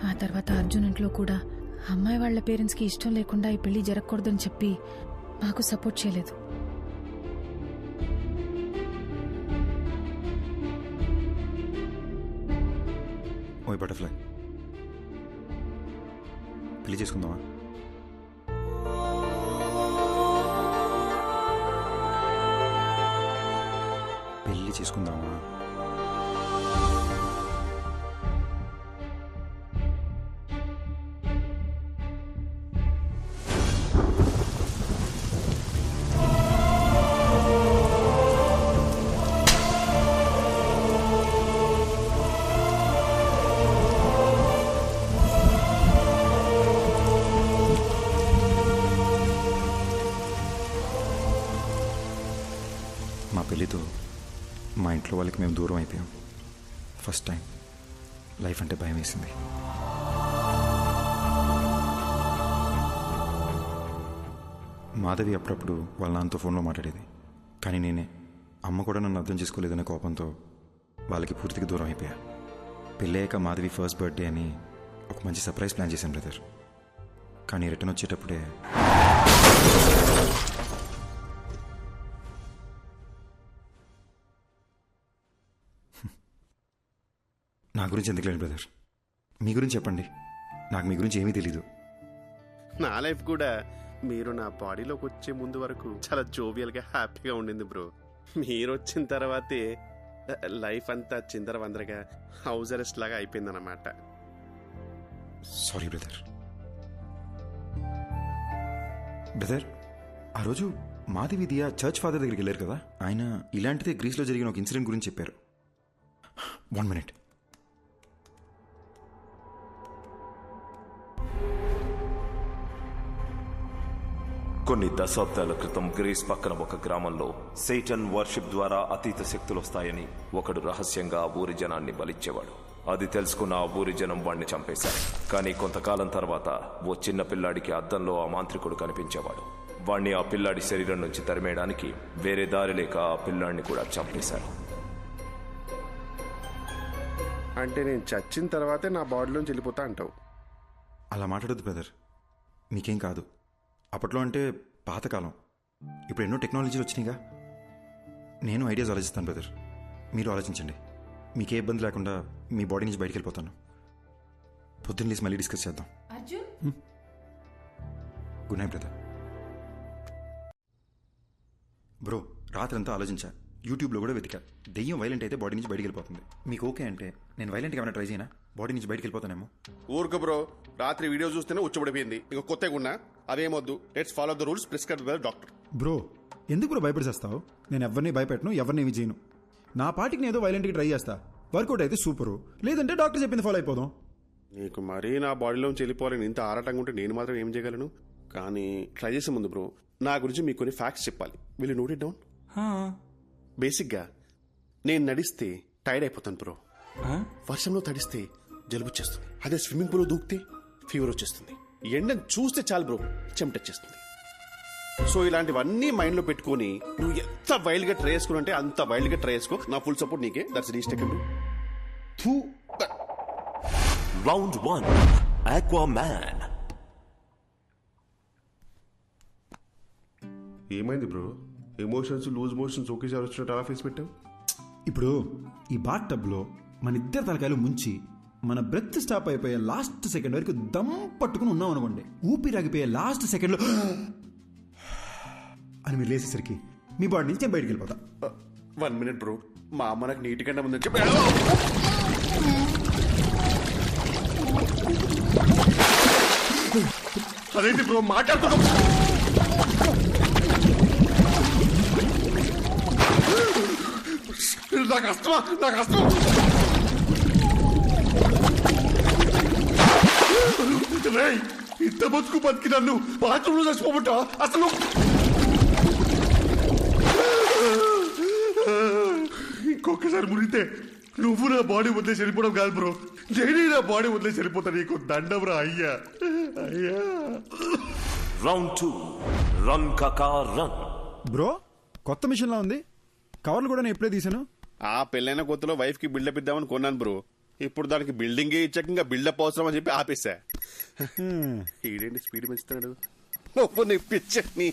ఆ తర్వాత అర్జున్ ఇంట్లో కూడా అమ్మాయి వాళ్ల పేరెంట్స్కి ఇష్టం లేకుండా ఈ పెళ్లి జరగకూడదని చెప్పి మాకు సపోర్ట్ చేయలేదు. ఓయ్ బటర్ఫ్లై, పెళ్లి చేసుకుందామా? పెళ్లి చేసుకుందామా? మా పెళ్ళితో మా ఇంట్లో వాళ్ళకి మేము దూరం అయిపోయాం. ఫస్ట్ టైం లైఫ్ అంటే భయం వేసింది. మాధవి అప్పుడప్పుడు వాళ్ళ నాన్నతో ఫోన్లో మాట్లాడేది, కానీ నేనే అమ్మ కూడా నన్ను అర్థం చేసుకోలేదనే కోపంతో వాళ్ళకి పూర్తిగా దూరం అయిపోయా. పెళ్ళయ్యాక మాధవి ఫస్ట్ బర్త్డే అని ఒక మంచి సర్ప్రైజ్ ప్లాన్ చేశాను బ్రదర్. కానీ రిటర్న్ వచ్చేటప్పుడే నా గురించి ఎందుకు లేదు బ్రదర్, మీ గురించి చెప్పండి. నాకు మీ గురించి ఏమీ తెలీదు. నా లైఫ్ కూడా మీరు నా బాడీలోకి వచ్చే ముందు వరకు చాలా జోవియల్గా హ్యాపీగా ఉండింది బ్రో. మీరు వచ్చిన తర్వాతే లైఫ్ అంతా చిందర వందరగా హౌస్ అరెస్ట్ లాగా అయిపోయిందన్నమాట. Sorry brother. బ్రదర్, ఆ రోజు మాధవి దియా చర్చ్ ఫాదర్ దగ్గరికి వెళ్ళారు కదా, ఆయన ఇలాంటిదే గ్రీస్లో జరిగిన ఒక ఇన్సిడెంట్ గురించి చెప్పారు. 1 minute. కొన్ని దశాబ్దాల క్రితం గ్రీస్ పక్కన ఒక గ్రామంలో సేటన్ వర్షిప్ ద్వారా అతీత శక్తులు వస్తాయని ఒకడు రహస్యంగా ఆ ఊరి జనాన్ని బలిచ్చేవాడు. అది తెలుసుకున్న ఆ ఊరి జనం వాడిని చంపేశారు. కానీ కొంతకాలం తర్వాత ఓ చిన్న పిల్లాడికి అద్దంలో ఆ మాంత్రికుడు కనిపించేవాడు. వాణ్ణి ఆ పిల్లాడి శరీరం నుంచి తరిమేయడానికి వేరే దారి లేక ఆ పిల్లాడిని కూడా చంపేశారు. అంటే నేను చచ్చిన తర్వాతే నా బాడీలోంచి వెళ్ళిపోతా అంటావు? అలా మాట్లాడద్దు బ్రదర్, మీకేం కాదు. అప్పట్లో అంటే పాతకాలం, ఇప్పుడు ఎన్నో టెక్నాలజీలు వచ్చినాయిగా. నేను ఐడియాస్ ఆలోచిస్తాను బ్రదర్, మీరు ఆలోచించండి. మీకే ఇబ్బంది లేకుండా మీ బాడీ నుంచి బయటికి వెళ్ళిపోతాను. పొద్దున్న లేసి మళ్ళీ డిస్కస్ చేద్దాం. Good night brother. బ్రో, రాత్రి అంతా ఆలోచించా, యూట్యూబ్లో కూడా వెతికా. దెయ్యం వైలెంట్ అయితే బాడీ నుంచి బయటికి వెళ్ళిపోతుంది. మీకు ఓకే అంటే నేను వైలెంట్గా ఏమైనా ట్రై చేయనా? బాడీ నుంచి బయటికి వెళ్ళిపోతానేమో. ఊరుకో బ్రో, రాత్రి వీడియో చూస్తేనే ఉచ్చబడిపోయింది. ఇంక కొత్తగా ఉన్నా అదేమొద్దు. Let's follow the rules prescribed by doctor. Bro ఎందుకు బ్రో భయపడిచేస్తావు? నేను ఎవరిని భయపెట్టను, ఎవరిని ఏమి చేయను. నా పాటికి నేను ఏదో వైలెంట్గా ట్రై చేస్తా. వర్కౌట్ అయితే సూపరు, లేదంటే డాక్టర్ చెప్పింది ఫాలో అయిపోదాం. నీకు మరీ నా బాడీలోంచి వెళ్ళిపోవాలని ఇంత ఆరాటంగా ఉంటే నేను మాత్రం ఏం చేయగలను? కానీ ట్రై చేసే ముందు బ్రో నా గురించి మీకు కొన్ని ఫ్యాక్ట్స్ చెప్పాలి. Will note it down? బేసిక్గా నేను నడిస్తే టైర్డ్ అయిపోతాను బ్రో. వర్షంలో తడిస్తే జలుబు వచ్చేస్తుంది. అదే స్విమ్మింగ్ పూల్ దూకితే ఫీవర్ వచ్చేస్తుంది. ఎండను చూస్తే చాలు బ్రో చెమటొచ్చేస్తుంది. సో ఇలాంటివన్నీ మైండ్ లో పెట్టుకుని నువ్వు ఎంత వైల్డ్ గా ట్రై చేసుకుని అంటే అంత వైల్డ్ గా ట్రై చేసుకో. నా ఫుల్ సపోర్ట్ నీకే. దట్స్ రీస్టెక్. Round 1 Aquaman. ఏమైంది బ్రో? ఎమోషన్స్ లూజ్ మోషన్స్ ఒకేసారి వచ్చినట్టు అలా ఫేస్ పెట్టావు. ఇప్పుడు ఈ బాత్ టబ్లో మన ఇద్దరు తలకాయలు ముంచి మన బ్రెత్ స్టాప్ అయిపోయే లాస్ట్ సెకండ్ వరకు దమ్ పట్టుకుని ఉన్నాం అనుకోండి. ఊపిరాగిపోయే లాస్ట్ సెకండ్లో అని మీరు లేసేసరికి మీ బాడీ నుంచి నేను బయటికి వెళ్ళిపోతా. 1 minute బ్రో, మా అమ్మ నాకు నీటి కంటే ముందు చెప్పి అదేంటి బ్రో మాట్లాడుతున్నా? నాకు అస్తమా, నాకు అస్తమా. ఇంత బతుకు బతికి నన్ను బాత్రూంలో చచ్చిపోబట్టా అసలు? ఇంకొకసారి మునిగితే నువ్వు నా బాడీ వదిలేసి వెళ్ళిపోవడం కాదు బ్రో, నేనే నా బాడీ వదిలేసి వెళ్ళిపోతా. నీకు దండబ్రా అయ్యా, అయ్యా. రౌండ్ 2 రన్ కాకా రన్. బ్రో కొత్త మిషన్ లా ఉంది. కవర్లు కూడా నేను ఎప్పుడే తీసాను. ఆ పెళ్ళైన కొత్తలో వైఫ్ కి బిల్డప్ ఇద్దామని కొన్నాను బ్రో. ఇప్పుడు దానికి బిల్డింగ్ ఇచ్చాక ఇంకా బిల్డప్ అవసరం అని చెప్పి ఆపేసా. ఈడేంటి స్పీడ్ పెంచుతాడు? నీ పిచ్చని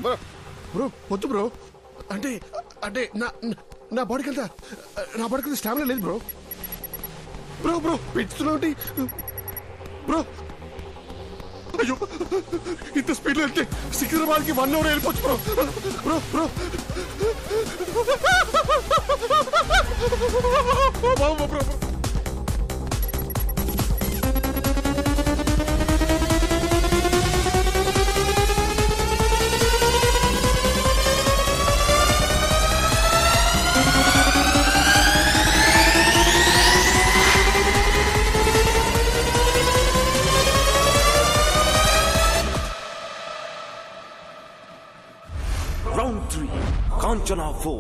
బ్రో. బ్రో వద్దు బ్రో. అంటే అంటే నా బాడీకి అంతా నా బాడీకి అంతా స్టామినా లేదు బ్రో. బ్రో బ్రో పెంచుతున్నావు బ్రో. అయ్యో ఇంత స్పీడ్ లో వెళ్తే సికింద్రాబాద్కి 1 hour వెళ్ళిపోవచ్చు bro. Bro bro bro. Round 3 Kanchana 4.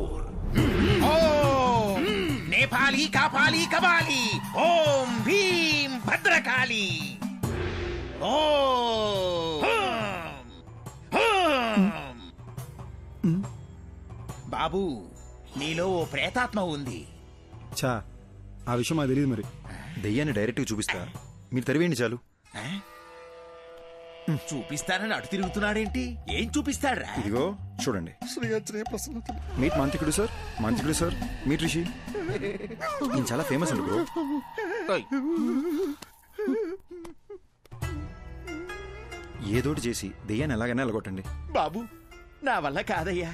ఓం నేపాలి కాపాలి కబాలి ఓం భీం భద్రకాళి. బాబు నీలో ఓ ప్రేతాత్మ ఉంది. చా ఆ విషయం మాకు తెలియదు. మరి దెయ్యాన్ని డైరెక్ట్గా చూపిస్తా, మీరు తరివేయండి చాలు. చూపిస్తానని అటు తిరుగుతున్నాడేంటి? ఏం చూపిస్తాడ్రా? ఇదిగో చూడండి. మీట్ మాంత్రికుడు సార్, మాంత్రికుడు సార్, మీట్ రిషి. నేను చాలా ఫేమస్ అండి బ్రో. ఏదోటి చేసి దెయ్యాన్ని ఎలాగైనా ఎలగొట్టండి బాబు. నా వల్ల కాదయ్యా.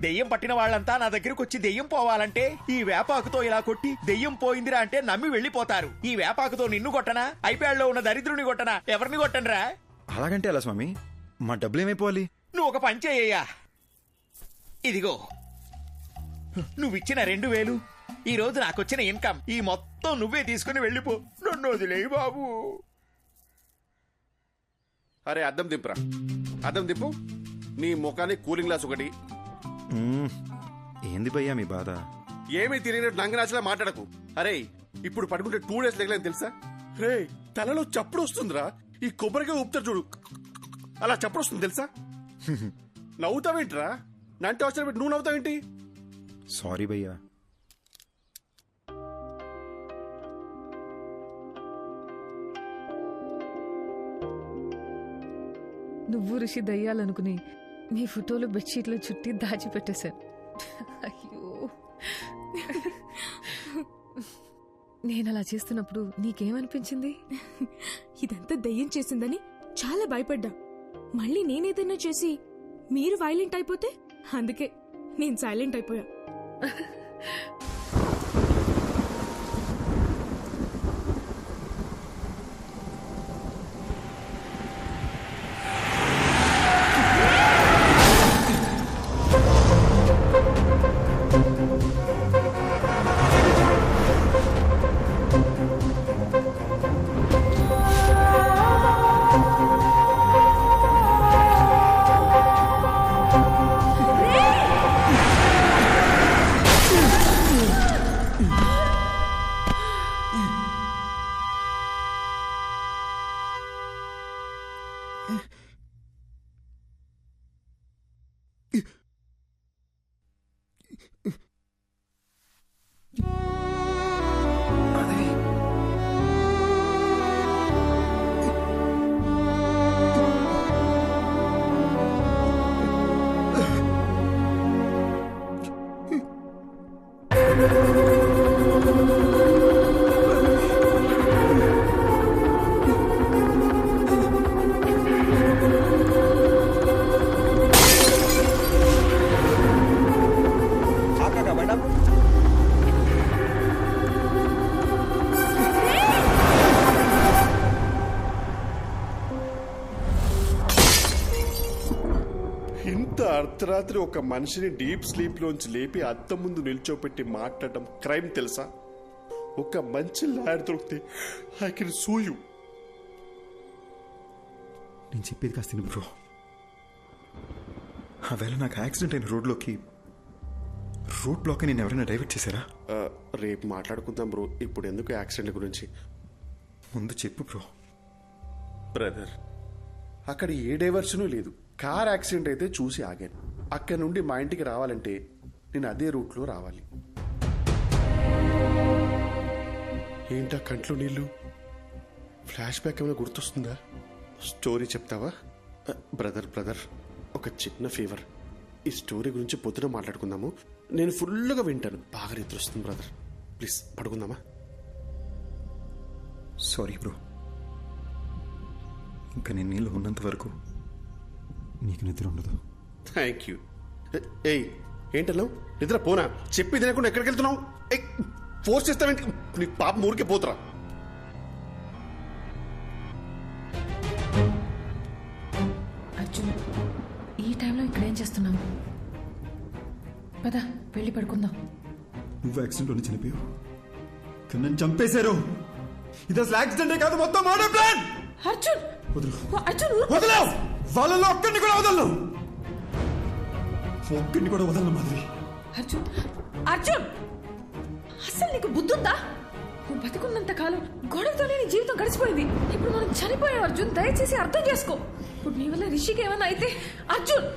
దెయ్యం పట్టిన వాళ్ళంతా నా దగ్గరకు వచ్చి దెయ్యం పోవాలంటే ఈ వేపాకుతో ఇలా కొట్టి దెయ్యం పోయిందిరా అంటే నమ్మి వెళ్ళిపోతారు. ఈ వేపాకుతో నిన్ను కొట్టనా, ఐప్యాడ్లో ఉన్న దరిద్రుని కొట్టనా, ఎవరిని కొట్టనరా? అలాగంటే ఎలా స్వామి? మా డబ్బులు ఏమైపోవాలి? నువ్వు ఒక పని చేయ్యా. ఇదిగో నువ్విచ్చిన 2000 ఈ రోజు నాకొచ్చిన ఇన్కమ్, ఈ మొత్తం నువ్వే తీసుకుని వెళ్ళిపో. నన్ను వదిలేయి బాబు. అరే అద్దం దింపురా, అద్దం దింపు. నీ ముఖానికి కూలింగ్ గ్లాస్ ఒకటి. ఏంది భయ్యా మీ బాధ? ఏమీ తెలియనట్టు నంగనాచలా మాట్లాడకు. అరే ఇప్పుడు పడుకుంటే 2 days లేకలేని తెలుసా? రే తలలో చప్పుడు వస్తుందిరా. ఈ కొబ్బరిగా ఊపుతారు చూడు, అలా చప్పుడు వస్తుంది తెలుసా? నవ్వుతావేంట్రా? నంటే అవసరం పెట్టి నువ్వు నవ్వుతావేంటి? సారీ భయ్యా. నువ్వు ఋషి దయ్యాలనుకుని నీ ఫోటోలు బెడ్షీట్లో చుట్టి దాచిపెట్టేశాను. అయ్యో నేను అలా చేస్తున్నప్పుడు నీకేమనిపించింది? ఇదంతా దయ్యం చేసిందని చాలా భయపడ్డా. మళ్ళీ నేనేదన్నా చేసి మీరు వైలెంట్ అయిపోతే అందుకే నేను సైలెంట్ అయిపోయా. అర్ధరాత్రి ఒక మనిషిని డీప్ స్లీప్ లోంచి లేపి అద్దం ముందు నిల్చోపెట్టి మాట్లాడటం క్రైమ్ తెలుసా? ఒక మంచి లాయర్ దొరికితే ఐ కెన్ సూ యూ. నేను చెప్పేది కాస్త బ్రో. ఆవేళ నాకు యాక్సిడెంట్ అయిన రోడ్లోకి రోడ్ బ్లాక్ నేను ఎవరైనా డైవర్ట్ చేశారా? రేపు మాట్లాడుకుందాం బ్రో, ఇప్పుడు ఎందుకు యాక్సిడెంట్ గురించి? ముందు చెప్పు బ్రో. బ్రదర్, అక్కడ ఏ డైవర్షను లేదు. కార్ యాక్సిడెంట్ అయితే చూసి ఆగాను. అక్కడ నుండి మా ఇంటికి రావాలంటే నేను అదే రూట్లో రావాలి. ఏంటా కంట్లో నీళ్ళు? ఫ్లాష్ బ్యాక్ ఏమైనా గుర్తొస్తుందా? స్టోరీ చెప్తావా? బ్రదర్ ఒక చిన్న ఫేవర్. ఈ స్టోరీ గురించి పొద్దున మాట్లాడుకుందాము. నేను ఫుల్గా వింటాను. బాగా నిద్ర వస్తుంది బ్రదర్. ప్లీజ్ పడుకుందామా? సారీ బ్రో, ఇంకా నేను నీళ్ళు ఉన్నంత వరకు నీకు నిద్ర ఉండదు. Thank you. ఏయ్, ఏంటన్నావు? నిద్ర పోనా? చెప్పి తినకుండా ఎక్కడికి వెళ్తున్నావు? ఫోర్స్ చేస్తావేంటి? నీ పాప ఊరికే పోతురా. అర్జున్, ఈ టైంలో ఇక్కడేం చేస్తున్నావు? పద వెళ్ళి పడుకుందాం. నువ్వు యాక్సిడెంట్లోనే చనిపోయావు, కానీ నన్ను చంపేశారు. ఇది అసలు యాక్సిడెంటే కాదు, మొత్తం మర్డర్ ప్లాన్. అర్జున్ అర్జున్ వదలవు. వాళ్ళలో ఒక్కడిని కూడా వదలను. ఒక్కడిని కూడా వదలను మాధవి. అర్జున్ అర్జున్, అసలు నీకు బుద్ధుందా? నువ్వు బతికున్నంత కాలం గొడవతోనే నీ జీవితం గడిచిపోయింది. ఇప్పుడు మనం చనిపోయాం అర్జున్, దయచేసి అర్థం చేసుకో. ఇప్పుడు నీ వల్ల రిషికి ఏమైనా అయితే అర్జున్,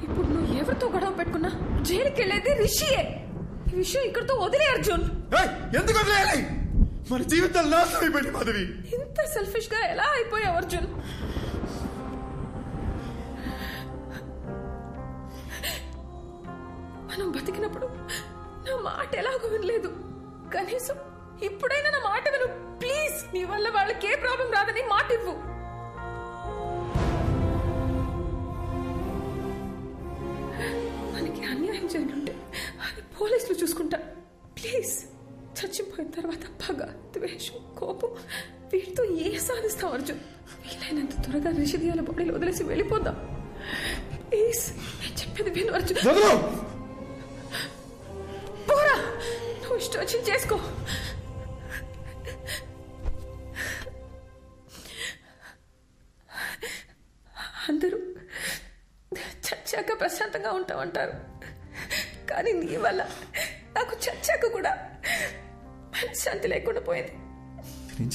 ఇప్పుడు నువ్వు ఎవరితో గొడవ పెట్టుకున్నా జైలుకి వెళ్ళేది రిషియే. ఈ విషయం ఇక్కడితో వదిలే అర్జున్. ఎందుకు వదిలేయాలి? మన జీవితాలు నాశనం అయిపోయింది మాధవి. ఇంత సెల్ఫిష్ గా ఎలా అయిపోయావు అర్జున్? మనం బతికినప్పుడు నా మాట ఎలాగో వినలేదు. కనీసం ఇప్పుడైనా నా మాట విను ప్లీజ్. నీ వల్ల వాళ్ళకి ఏ ప్రాబ్లం రాదని మాట ఇవ్వు. మనకి అన్యాయం జరిగింటే అది పోలీసులు చూసుకుంటా. ప్లీజ్, చచ్చిపోయిన తర్వాత పగ, ద్వేషం, కోపం వీటితో ఏ సాధిస్తాం అర్జున్? వీలైనంత త్వరగా రిషిదియాల బాడీలో వదిలేసి వెళ్ళిపోదాం ప్లీజ్. నేను చెప్పేది విను అర్జున్. పోరా, నువ్వు ఇష్టం వచ్చి చేసుకో. అందరూ చచ్చాక ప్రశాంతంగా ఉంటామంటారు, కానీ నీ వల్ల నాకు చచ్చాక కూడా శాంతి లేకుండా పోయింది. నేను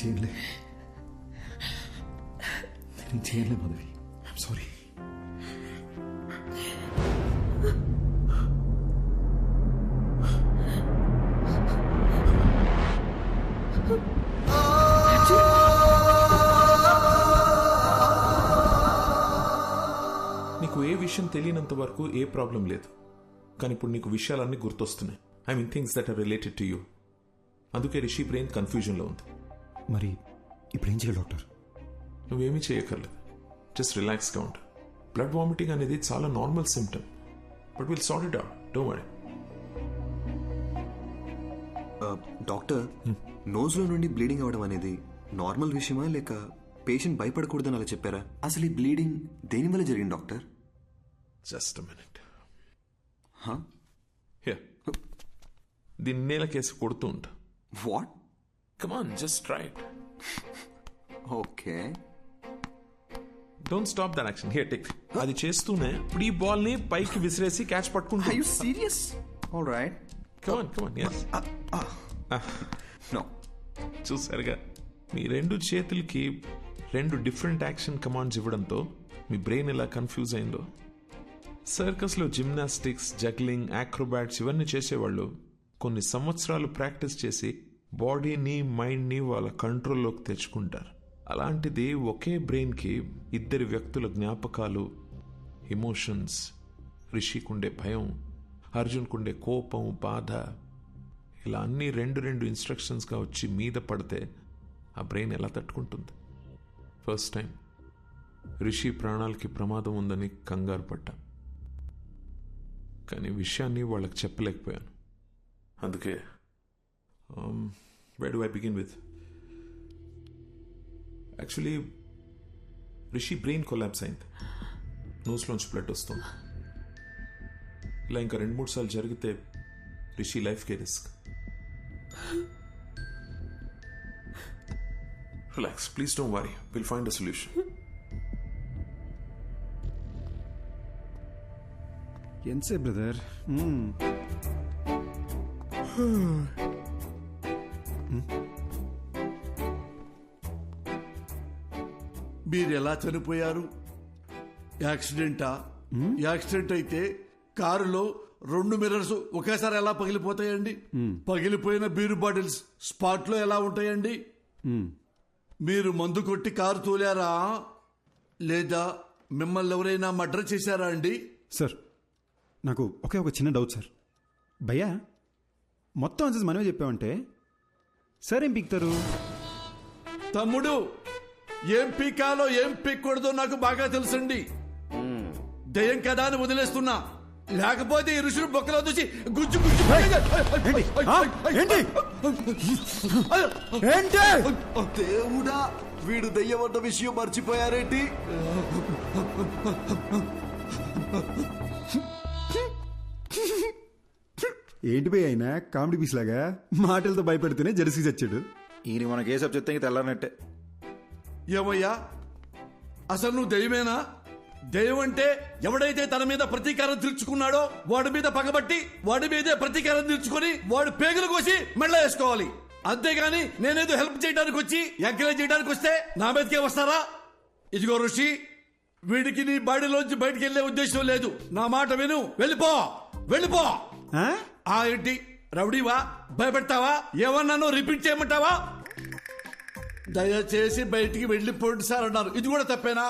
చేయలే మాధవి. I'm sorry. నీకు ఏ విషయం తెలియనంత వరకు ఏ ప్రాబ్లం లేదు, కానీ ఇప్పుడు నీకు విషయాలన్నీ గుర్తొస్తున్నాయి. I mean things that are related to you. అందుకే రిషి బ్రెయిన్ కన్ఫ్యూజన్లో ఉంది. మరి ఇప్పుడు ఏం చేయాలి డాక్టర్? నువ్వేమీ చేయక్కర్లేదు, జస్ట్ రిలాక్స్గా ఉండు. బ్లడ్ వామిటింగ్ అనేది చాలా normal symptom, But we'll sort it out. Don't worry. Doctor నోజ్లో నుండి బ్లీడింగ్ అవడం అనేది నార్మల్ విషయమా లేక పేషెంట్ భయపడకూడదని అలా చెప్పారా? అసలు ఈ బ్లీడింగ్ దేని వల్ల జరిగింది doctor? Just a minute. Here. దీన్ని నేల కేసు కొడుతూ ఉంటా. What? Come on, just try it. Okay. Don't stop that action. Here, take. అది చేస్తూనే ఇప్పుడు ఈ బాల్ ని పైకి విసిరేసి క్యాచ్ పట్టుకుంటూ. Are you serious? All right. Come on, yes. No. చూసారుగా మీ రెండు చేతులకి రెండు డిఫరెంట్ యాక్షన్ కమాండ్స్ ఇవ్వడంతో మీ బ్రెయిన్ ఎలా కన్ఫ్యూజ్ అయిందో. సర్కస్లో జిమ్నాస్టిక్స్, జగ్లింగ్, యాక్రోబాట్స్ ఇవన్నీ చేసేవాళ్ళు కొన్ని సంవత్సరాలు ప్రాక్టీస్ చేసి బాడీని, మైండ్ని వాళ్ళ కంట్రోల్లోకి తెచ్చుకుంటారు. అలాంటిది ఒకే బ్రెయిన్కి ఇద్దరి వ్యక్తుల జ్ఞాపకాలు, ఎమోషన్స్, రిషికుండే భయం, అర్జున్కుండే కోపం, బాధ, ఇలా అన్నీ రెండు ఇన్స్ట్రక్షన్స్గా వచ్చి మీద పడితే ఆ బ్రెయిన్ ఎలా తట్టుకుంటుంది? ఫస్ట్ టైం రిషి ప్రాణాలకి ప్రమాదం ఉందని కంగారు పడ్డా, కానీ విషయాన్ని వాళ్ళకి చెప్పలేకపోయాను. అందుకే where do I begin with? Actually Rishi brain collapse అయింది, నోస్లోంచి బ్లడ్ వస్తుంది. ఇలా ఇంకా 2-3 సార్లు జరిగితే రిషి లైఫ్కే risk. Relax, please don't worry, will find a solution. ఎంతసేపు బ్రదర్? మీరు ఎలా చనిపోయారు? యాక్సిడెంటా? యాక్సిడెంట్ అయితే కారులో 2 మిర్రర్స్ ఒకేసారి ఎలా పగిలిపోతాయండి? పగిలిపోయిన బీరు బాటిల్స్ స్పాట్ లో ఎలా ఉంటాయండి? మీరు మందు కొట్టి కారు తోలారా లేదా మిమ్మల్ని ఎవరైనా మర్డర్ చేశారా అండి? సార్, నాకు ఒక చిన్న డౌట్ సార్. భయ్యా, మొత్తం ఆన్సర్స్ మనమే చెప్పామంటే సార్ ఏం పీక్తారు? తమ్ముడు, ఏం పీకాలో ఏం పీక్కూడదో నాకు బాగా తెలుసండి. దయ్యం కదా అని వదిలేస్తున్నా, లేకపోతే ఈ ఋషులు బొక్కలో చూసి గుజ్జు గుజ్జు. దేవుడా, వీడు దయ్యమన్న విషయం మర్చిపోయారేంటి? ఏంటి భయ్య అయినా కామెడీ పీస్ లాగా మాటలతో భయపెడితేనే జెర్సీ చచ్చాడు. ఈయన మన కేసు చెప్తే తెల్లారనట్టే. ఏమయ్యా, అసలు నువ్వు దయ్యమేనా? దయ్యం అంటే ఎవడైతే తన మీద ప్రతీకారం తీర్చుకున్నాడో వాడి మీద పగబట్టి వాడి మీదే ప్రతీకారం తీర్చుకొని వాడు పేగులు కోసి మెళ్ళ వేసుకోవాలి. అంతేగాని నేనేదో హెల్ప్ చేయడానికి వచ్చి ఎంకరేజ్ చేయడానికి వస్తే నా మీదకే వస్తారా? ఇదిగో ఋషి, వీడికి నీ బాడీలోంచి బయటికి వెళ్లే ఉద్దేశం లేదు. నా మాట విను, వెళ్ళిపో. ఏంటి రౌడీవా? భయపెడతావా? ఏమన్నానో రిపీట్ చేయమంటావా? దయచేసి బయటికి వెళ్ళిపోండి సార్ అన్నారు. ఇది కూడా తప్పేనా?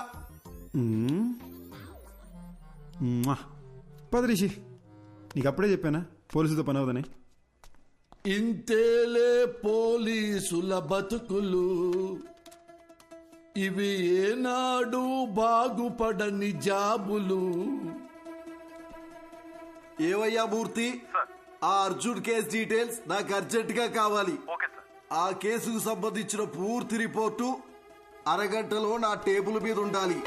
పద రిషి, నీకు అప్పుడే చెప్పానా పోలీసులతో పని అవదని. ఇంతేలే పోలీసుల బతుకులు, ఇవి ఏనాడు బాగుపడని జాబులు. ఏవయ్యా మూర్తి, ఆ అర్జున్ కేసు డీటెయిల్స్ నాకు అర్జెంట్ గా కావాలి. ఆ కేసుకు సంబంధించిన పూర్తి రిపోర్టు అరగంటలో నా టేబుల్ మీద ఉండాలి.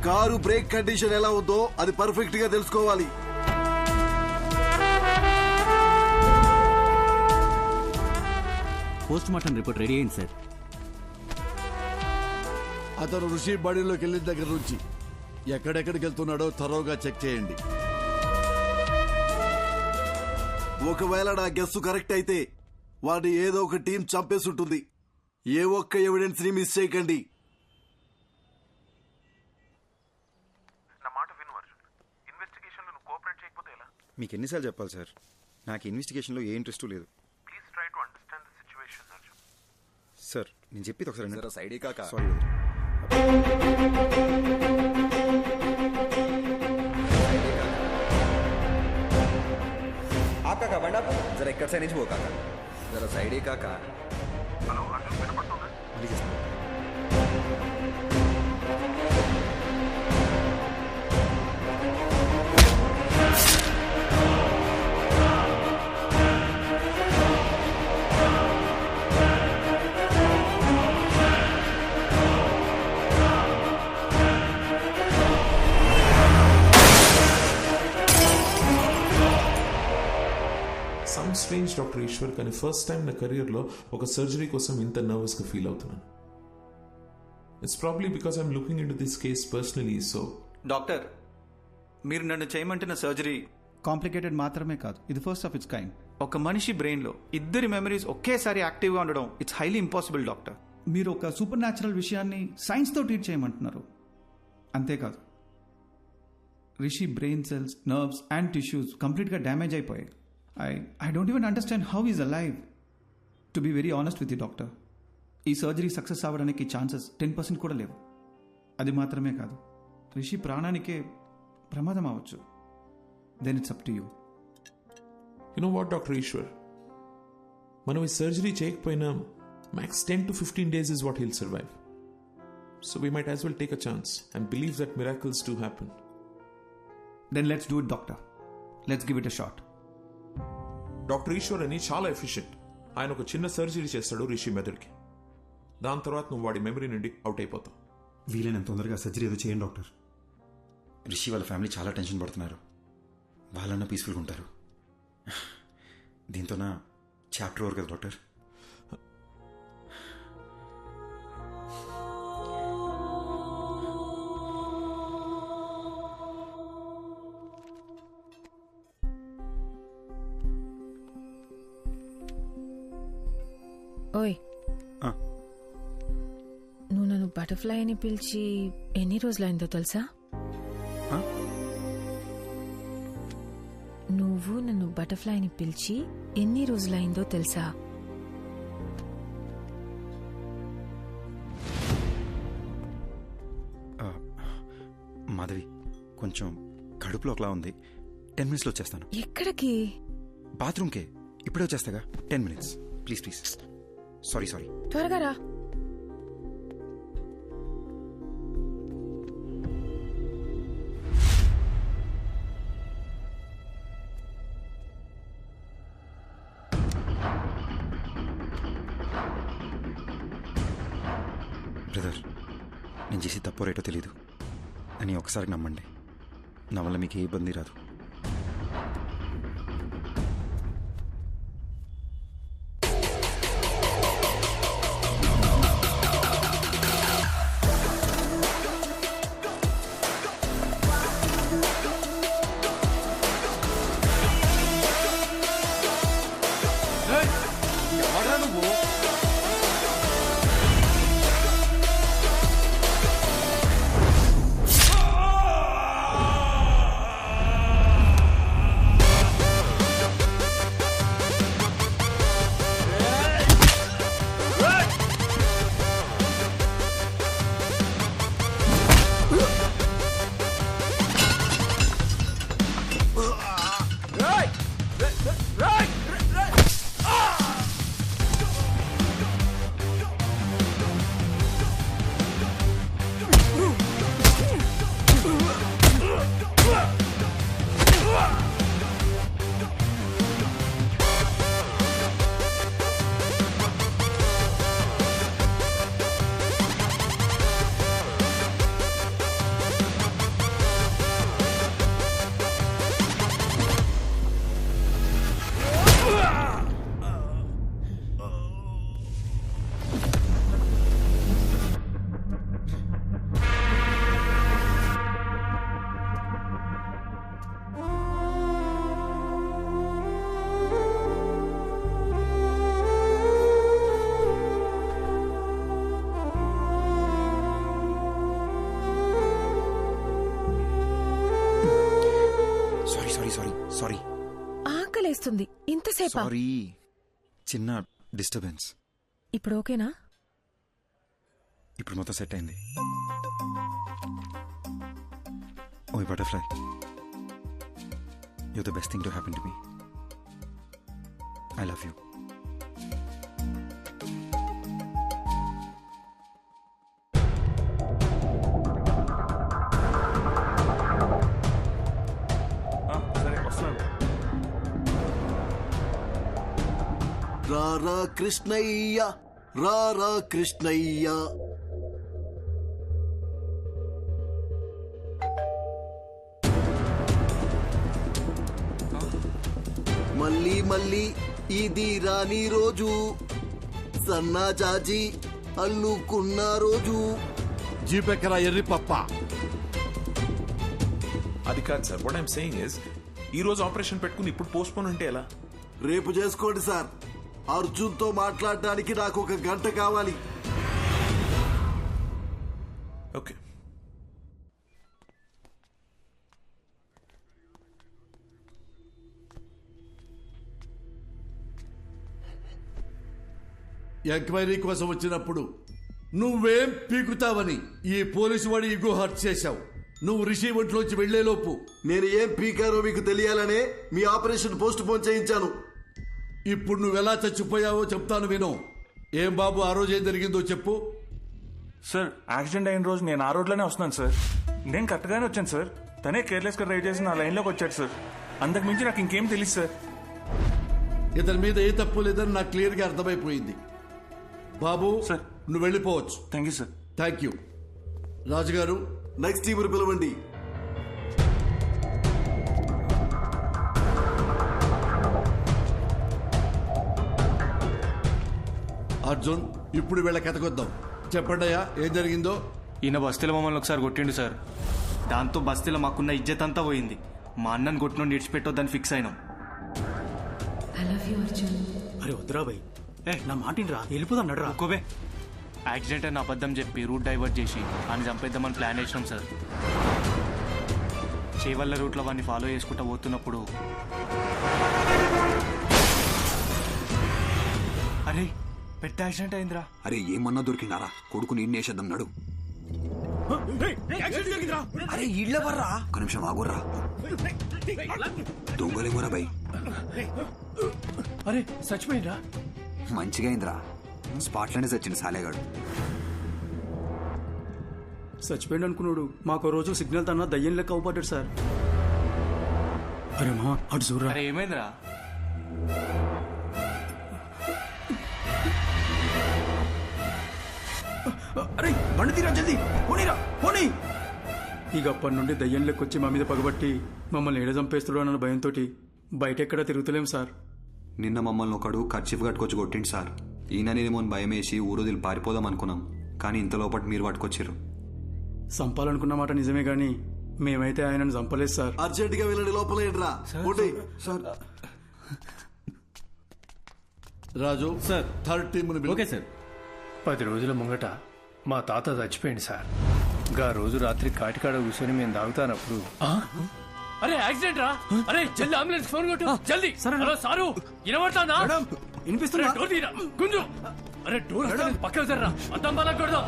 కారు బ్రేక్ కండిషన్ ఎలా ఉందో అది పర్ఫెక్ట్ గా తెలుసుకోవాలి. పోస్ట్ మార్టం రిపోర్ట్ రెడీ అయింది సార్. అతను ఋషి బాడీలోకి వెళ్ళిన దగ్గర నుంచి ఎక్కడెక్కడికి వెళ్తున్నాడో త్వరగా చెక్ చేయండి. ఒకవేళ నా గెస్సు కరెక్ట్ అయితే వాడిని ఏదో ఒక టీం చంపేసి ఉంటుంది. ఏ ఒక్క ఎవిడెన్స్ ని మిస్ చేయకండి. నా మాట విను అర్జున్, ఇన్వెస్టిగేషన్ లో నువ్వు కోఆపరేట్ చేయకపోతే ఎలా? మీకు ఎన్నిసార్లు చెప్పాలి సార్, నాకు ఇన్వెస్టిగేషన్లో ఏ ఇంట్రెస్ట్ లేదు. Please try to understand the situation Arjun. Sir నేను చెప్పేది ఒకసారి సైడ్ కాక సారీ. आप काका बंडा जरा इक्कड़ से नहीं वो काका जरा साइड काका హలో అర్జున్ వినపడుతుందా? సమ్ స్ట్రేంజ్ డాక్టర్ ఈశ్వర్, కానీ ఫస్ట్ టైం నా కెరియర్లో ఒక సర్జరీ కోసం ఇంత నర్వస్గా ఫీల్ అవుతున్నాను. It's probably because I'm looking in to this case personally. So doctor, మీరు నన్ను చేయమంటున్న సర్జరీ కాంప్లికేటెడ్ మాత్రమే కాదు, ఇది ఫస్ట్ ఆఫ్ ఇట్స్ కైండ్. ఒక మనిషి బ్రెయిన్లో ఇద్దరి మెమరీస్ ఒకేసారి యాక్టివ్గా ఉండడం ఇట్స్ హైలీ ఇంపాసిబుల్ డాక్టర్. మీరు ఒక సూపర్ న్యాచురల్ విషయాన్ని సైన్స్తో ట్రీట్ చేయమంటున్నారు. అంతేకాదు, Rishi brain cells, nerves and tissues కంప్లీట్గా డ్యామేజ్ అయిపోయాయి. I don't even understand how he's alive. To be very honest with you, doctor, ఈ సర్జరీ సక్సెస్ అవ్వడానికి ఛాన్సెస్ 10% కూడా లేవు. అది మాత్రమే కాదు, రిషి ప్రాణానికే ప్రమాదం అవ్వచ్చు. Then it's up to you. You know what doctor Eshwar, మనం ఈ సర్జరీ చేయకపోయినా max 10 to 15 days is what he'll survive. So we might as well take a chance and believe that miracles do happen. Then let's do it, doctor. Let's give it a shot. Doctor Eshwar అని చాలా ఎఫిషియెంట్. ఆయన ఒక చిన్న సర్జరీ చేస్తాడు రిషి మెదడుకి. దాని తర్వాత నువ్వు వాడి మెమరీ నుండి అవుట్ అయిపోతావు. వీలైనంత తొందరగా సర్జరీ ఏదో చేయండి డాక్టర్. రిషి వాళ్ళ ఫ్యామిలీ చాలా టెన్షన్ పడుతున్నారు. వాళ్ళన్నా పీస్ఫుల్గా ఉంటారు. దీంతో నా చాప్టర్ ఓవర్ కదా డాక్టర్. ఓయ్, నువ్వు నన్ను బటర్ఫ్లై అని పిలిచి ఎన్ని రోజులైందో తెలుసా? నువ్వు నన్ను బటర్ఫ్లై అని పిలిచి ఎన్ని రోజులైందో తెలుసా? మాధవి, కొంచెం కడుపులో ఒకలా ఉంది. 10 minutes వచ్చేస్తాను. ఎక్కడికి? బాత్రూమ్కే. ఇప్పుడే వచ్చేస్తాగా. 10 minutes ప్లీజ్. సారీ. త్వరగా రా. బ్రదర్, నేను చేసి తప్పో రేటో తెలీదు అని ఒకసారి నమ్మండి. నా వల్ల మీకు ఏ ఇబ్బంది రాదు. సారీ. ఆకలేస్తుంది. ఇంతసేపా? సారీ, చిన్న డిస్టర్బెన్స్. ఇప్పుడు ఓకేనా? ఇప్పుడు మొత్తం సెట్ అయింది. ఓయ్ butterfly, you're the best thing to happen to me. I love you. సరే వస్తున్నాను. రారా కృష్ణయ్య, రారా కృష్ణయ్య. మళ్ళీ మళ్ళీ ఇది రాని రోజు, సన్నా చాచి అల్లుకున్న రోజు. జీపెక్కరా ఎర్రి పప్ప. అది కాదు sir, what I'm saying is ఈ రోజు ఆపరేషన్ పెట్టుకుని ఇప్పుడు పోస్ట్ పోన్ అంటే ఎలా? రేపు చేసుకోండి సార్. అర్జున్తో మాట్లాడడానికి నాకు 1 గంట కావాలి. ఓకే. ఎంక్వైరీ కోసం వచ్చినప్పుడు నువ్వేం పీకుతావని ఈ పోలీసు వాడి ఇగో హర్ట్ చేశావు. నువ్వు రిషి ఒంట్లోంచి వెళ్లేలోపు నేను ఏం పీకారో మీకు తెలియాలనే మీ ఆపరేషన్ పోస్ట్ పోన్ చేయించాను. ఇప్పుడు నువ్వెలా చచ్చిపోయావో చెప్తాను విను. ఏం బాబు ఆ రోజు ఏం జరిగిందో చెప్పు. సార్, యాక్సిడెంట్ అయిన రోజు నేను ఆ రోడ్లోనే వస్తున్నాను సార్. నేను కరెక్ట్గానే వచ్చాను సార్. తనే కేర్లెస్గా డ్రైవ్ చేసి నా లైన్లోకి వచ్చాడు సార్. అంతకు మించి నాకు ఇంకేం తెలియదు సార్. ఇతని మీద ఏ తప్పు లేదని నాకు క్లియర్గా అర్థమైపోయింది. బాబు సార్, నువ్వు వెళ్ళిపోవచ్చు. Thank you sir. Thank you. రాజుగారు, నెక్స్ట్ టీం పిలవండి. అర్జున్, ఇప్పుడు వీళ్ళ కథకొద్దాం. చెప్పండి అయ్యా, ఏం జరిగిందో. ఈయన బస్తీలో మమ్మల్ని ఒకసారి కొట్టిండు సార్. దాంతో బస్తీలో మాకున్న ఇజ్జత్ అంతా పోయింది. మా అన్నని కొట్టిన విడిచిపెట్టొద్దని ఫిక్స్ అయినాం. అరే వద్దురా భయ్, నా మాటిని రా, వెళ్ళిపోదాం నడరా. ఒక్కోబే యాక్సిడెంట్ అని అబద్ధం చెప్పి రూట్ డైవర్ట్ చేసి ఆయన చంపేద్దామని ప్లాన్ చేసినాం సార్. చేవల్ల రూట్లో వాడిని ఫాలో చేసుకుంటూ పోతున్నప్పుడు అరే పెద్ద యాక్సిడెంట్ అయిందిరా. అరే ఏమన్నా దొరికినారా? కొడుకు నేను వేసేద్దాం నడు. అరే ఇళ్ళ వర్రా, ఒక నిమిషం ఆగుర్రా. దొంగలేమోరా భయ్. అరే చచ్చిపోయిందా? మంచిగా అయిందిరా, స్పాట్లోనే చచ్చింది సాలేగాడు. చచ్చిపోయింది అనుకున్నాడు. మాకు రోజు సిగ్నల్ తన దయ్యం లెక్క అవుపడ్డాడు సార్. అరే మా అటు చూడరా. అరే ఏమైందిరా? అరే బండి తీరా, జల్దీ పోనీరా, పోనీ. ఇక అప్పటి నుండి దయ్యం లెక్కొచ్చి మా మీద పగబట్టి మమ్మల్ని ఏడ చంపేస్తాడు అన్న భయంతో బయట ఎక్కడ తిరుగుతలేం సార్. నిన్న మమ్మల్ని ఒకడు కర్చీఫ్ కట్టుకొచ్చి కొట్టిండు సార్. ఈయననేమో భయం వేసి ఊరోదిలు పారిపోదాం అనుకున్నాం, కానీ ఇంత లోపల మీరు పట్టుకొచ్చారు. చంపాలనుకున్న మాట నిజమే గాని మేమైతే ఆయనను చంపలేదు సార్. అర్జెంట్ గా వెళ్ళండి, లోపల sir. Raju sir, third team. Okay sir. 10 రోజుల ముంగట మా తాత చచ్చిపోయింది సార్. గా రోజు రాత్రి కాటికాడ కూర్చొని మేము తాగుతానప్పుడు అరే యాక్సిడెంట్ రా. అరే జల్ది అంబులెన్స్ ఫోన్ కొట్టు, జల్ది. హలో సారు, వినబడతాందా? వినిపిస్తున్నా. డోర్ తీరా గుంజు. అరే డోర్ పక్కన జర్రా, అద్దం బాగా కొడదాం.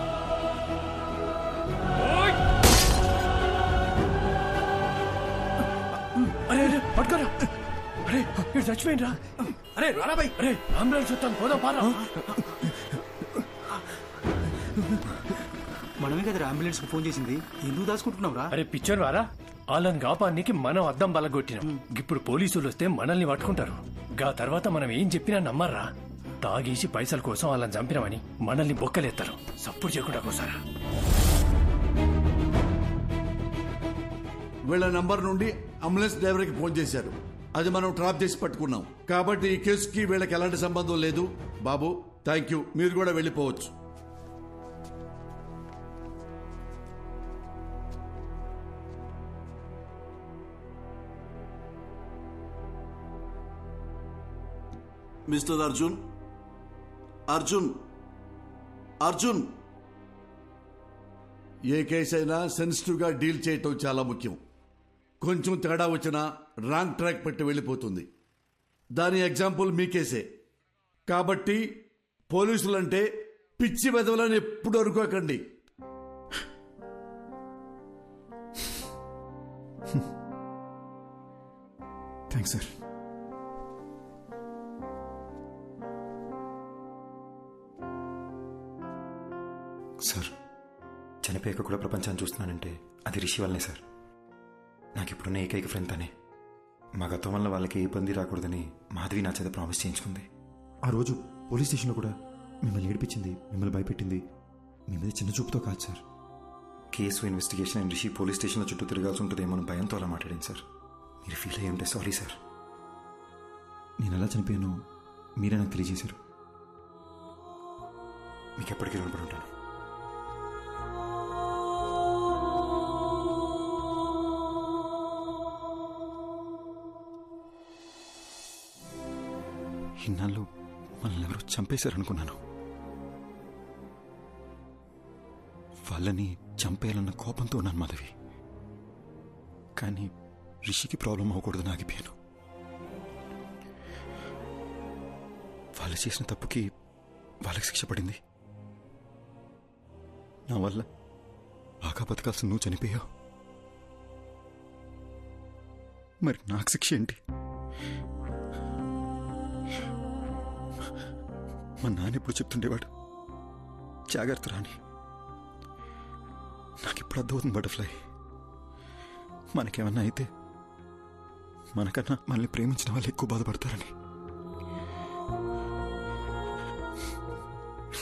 అరే అరే పట్టుకోరా. అరే ఇక్కడ చచ్చిపోయిండ్రా. అరే రారా బై. అరే అంబులెన్స్ వస్తాను, పోదాం పారా. మనమే కదా అంబులెన్స్ కు ఫోన్ చేసింది, ఎందుకు దాచుకుంటున్నాం రా? అరే పిచ్చర్ వారా, వాళ్ళని కాపానికి మనం అద్దం బలగొట్టినాం. ఇప్పుడు పోలీసులు వస్తే మనల్ని పట్టుకుంటారు. గా తర్వాత మనం ఏం చెప్పినా నమ్మర్రా. తాగేసి పైసల కోసం వాళ్ళని చంపినామని మనల్ని బొక్కలేస్తారు. సప్పుడు చేయకుండా కోసారా. వీళ్ళ నంబర్ నుండి అంబులెన్స్ డ్రైవర్కి ఫోన్ చేశారు. అది మనం ట్రాప్ చేసి పట్టుకున్నాం. కాబట్టి ఈ కేసుకి వీళ్ళకి ఎలాంటి సంబంధం లేదు. బాబు థ్యాంక్ యూ, మీరు కూడా వెళ్ళిపోవచ్చు. మిస్టర్ అర్జున్, అర్జున్, అర్జున్. ఏ కేసు అయినా సెన్సిటివ్ గా డీల్ చేయటం చాలా ముఖ్యం. కొంచెం తేడా వచ్చినా రాంగ్ ట్రాక్ పెట్టి వెళ్ళిపోతుంది. దాని ఎగ్జాంపుల్ మీ కేసే. కాబట్టి పోలీసులంటే పిచ్చి వెదవలని ఎప్పుడు అనుకోకండి. Thanks sir. సార్ చనిపోయాక కూడా ప్రపంచాన్ని చూస్తున్నానంటే అది రిషి వల్లనే సార్. నాకు ఇప్పుడున్న ఏకైక ఫ్రెండ్ తనే. మా గతం వల్ల వాళ్ళకి ఏ ఇబ్బంది రాకూడదని మాధవి నా చేత ప్రామిస్ చేయించుకుంది. ఆ రోజు పోలీస్ స్టేషన్లో కూడా మిమ్మల్ని ఏడిపించింది, మిమ్మల్ని భయపెట్టింది మీ మీద చిన్న చూపుతో కాదు sir. Case investigation and Rishi police స్టేషన్లో చుట్టూ తిరగాల్సి ఉంటుందేమో భయంతో అలా మాట్లాడింది సార్. మీరు ఫీల్ అయ్యి ఉంటే సారీ సార్. నేను ఎలా చనిపోయానో మీరే నాకు తెలియజేశారు. మీకు ఎప్పటికీ రుణపడి ఉంటాను. ఇన్నాళ్ళు మనల్ని ఎవరో చంపేశారనుకున్నాను. వాళ్ళని చంపేయాలన్న కోపంతో ఉన్నాను మాధవి. కానీ రిషికి ప్రాబ్లం అవ్వకూడదని ఆగిపోయాను. వాళ్ళు చేసిన తప్పుకి వాళ్ళకి శిక్ష పడింది. నా వల్ల బాగా బతకాల్సిన నువ్వు చనిపోయావు. మరి నాకు శిక్ష ఏంటి? మా నాన్న ఎప్పుడు చెప్తుండేవాడు, జాగ్రత్త రాని. నాకు ఇప్పుడు అర్థమవుతుంది బటర్ఫ్లై. మనకేమన్నా అయితే మనకన్నా మనల్ని ప్రేమించిన వాళ్ళు ఎక్కువ బాధపడతారని.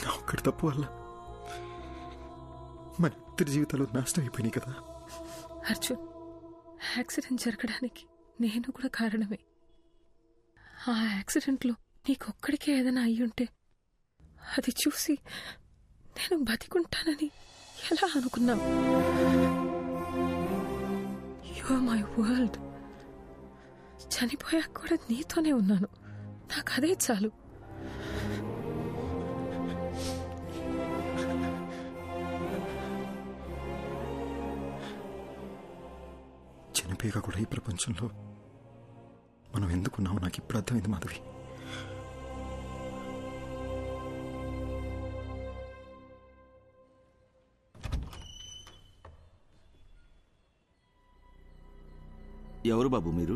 నా ఒక్కడి తప్పు వల్ల మన ఇద్దరి జీవితాలు నాశనం అయిపోయినాయి కదా. అర్జున్, యాక్సిడెంట్ జరగడానికి నేను కూడా కారణమే. ఆ యాక్సిడెంట్లో నీకొక్కడికే ఏదైనా అయ్యుంటే అది చూసి నేను బతికుంటానని ఎలా అనుకున్నావు? You are my world. చనిపోయాక కూడా నీతోనే ఉన్నాను. నాకు అదే చాలు. చనిపోయాక కూడా ఈ ప్రపంచంలో మనం ఎందుకున్నామో నాకు ఇప్పుడు అర్థమైంది మాధవి. ఎవరు బాబు మీరు?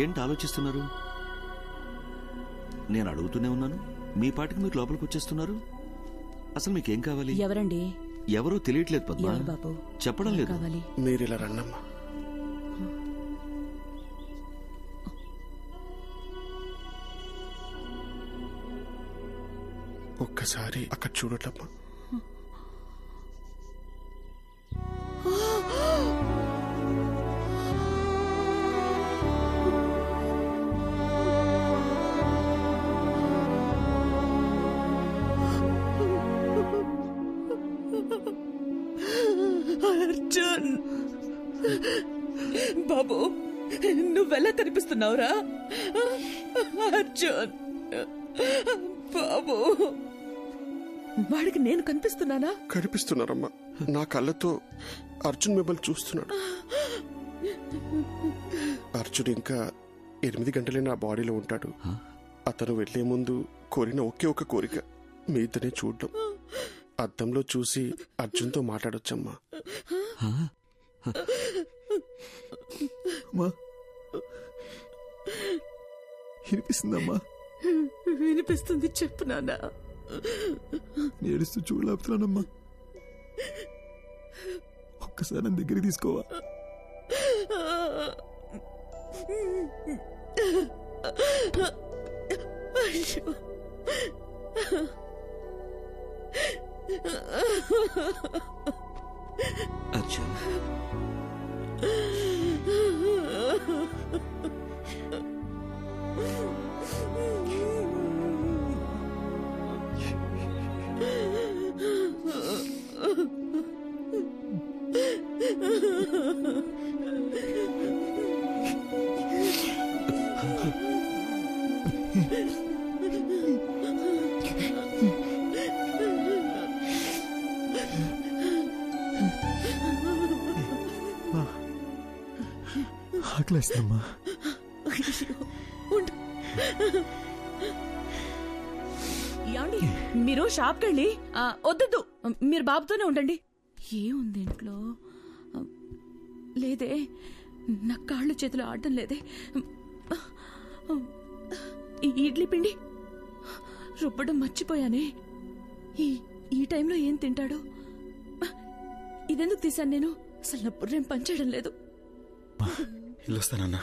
ఏంటి ఆలోచిస్తున్నారు? నేను అడుగుతూనే ఉన్నాను, మీ పాటికి మీరు లోపలికి వచ్చేస్తున్నారు. అసలు మీకేం కావాలి? ఎవరండి? ఎవరో తెలియట్లేదు పద్మ. బాబు చెప్పడం లేదు. మీరు ఇలా రండమ్మా. ఒక్కసారి అక్కడ చూడటమ్మా. అర్జున్ బాబు, నువ్వెలా కనిపిస్తున్నావురా? అర్జున్ బాబు, వాడికి నేను కనిపిస్తున్నానా? కనిపిస్తున్నారమ్మా. నా కళ్ళతో అర్జున్ మిమ్మల్ని చూస్తున్నాడు. అర్జున్ ఇంకా 8 గంటలే నా బాడీలో ఉంటాడు. అతను వెళ్లే ముందు కోరిన ఒకే ఒక కోరిక మీ ఇద్దరిని చూడడం. అద్దంలో చూసి అర్జున్తో మాట్లాడొచ్చమ్మా. వినిపిస్తుందమ్మా? వినిపిస్తుంది, చెప్పు నాన్న. ఏడుస్తూ చూడలేపుతున్నానమ్మా. ఒక్కసారి నా దగ్గరికి తీసుకోవా? అయ్యో, అర్జున్, ఆకలేస్తుందమ్మా. ఏమండి, మీరు షాప్కి వెళ్ళి వద్దు, మీరు బాబుతోనే ఉండండి. ఏముంది ఇంట్లో? లేదే, నా కాళ్ళు చేతులు ఆడటం లేదే. ఈ ఇడ్లీ పిండి రుబ్బడం మర్చిపోయానే. ఈ టైంలో ఏం తింటాడు? ఇదెందుకు తీశాను నేను? అసలు నా బుర్రేం పనిచేయడం లేదు. వెళ్ళొస్తానన్నా.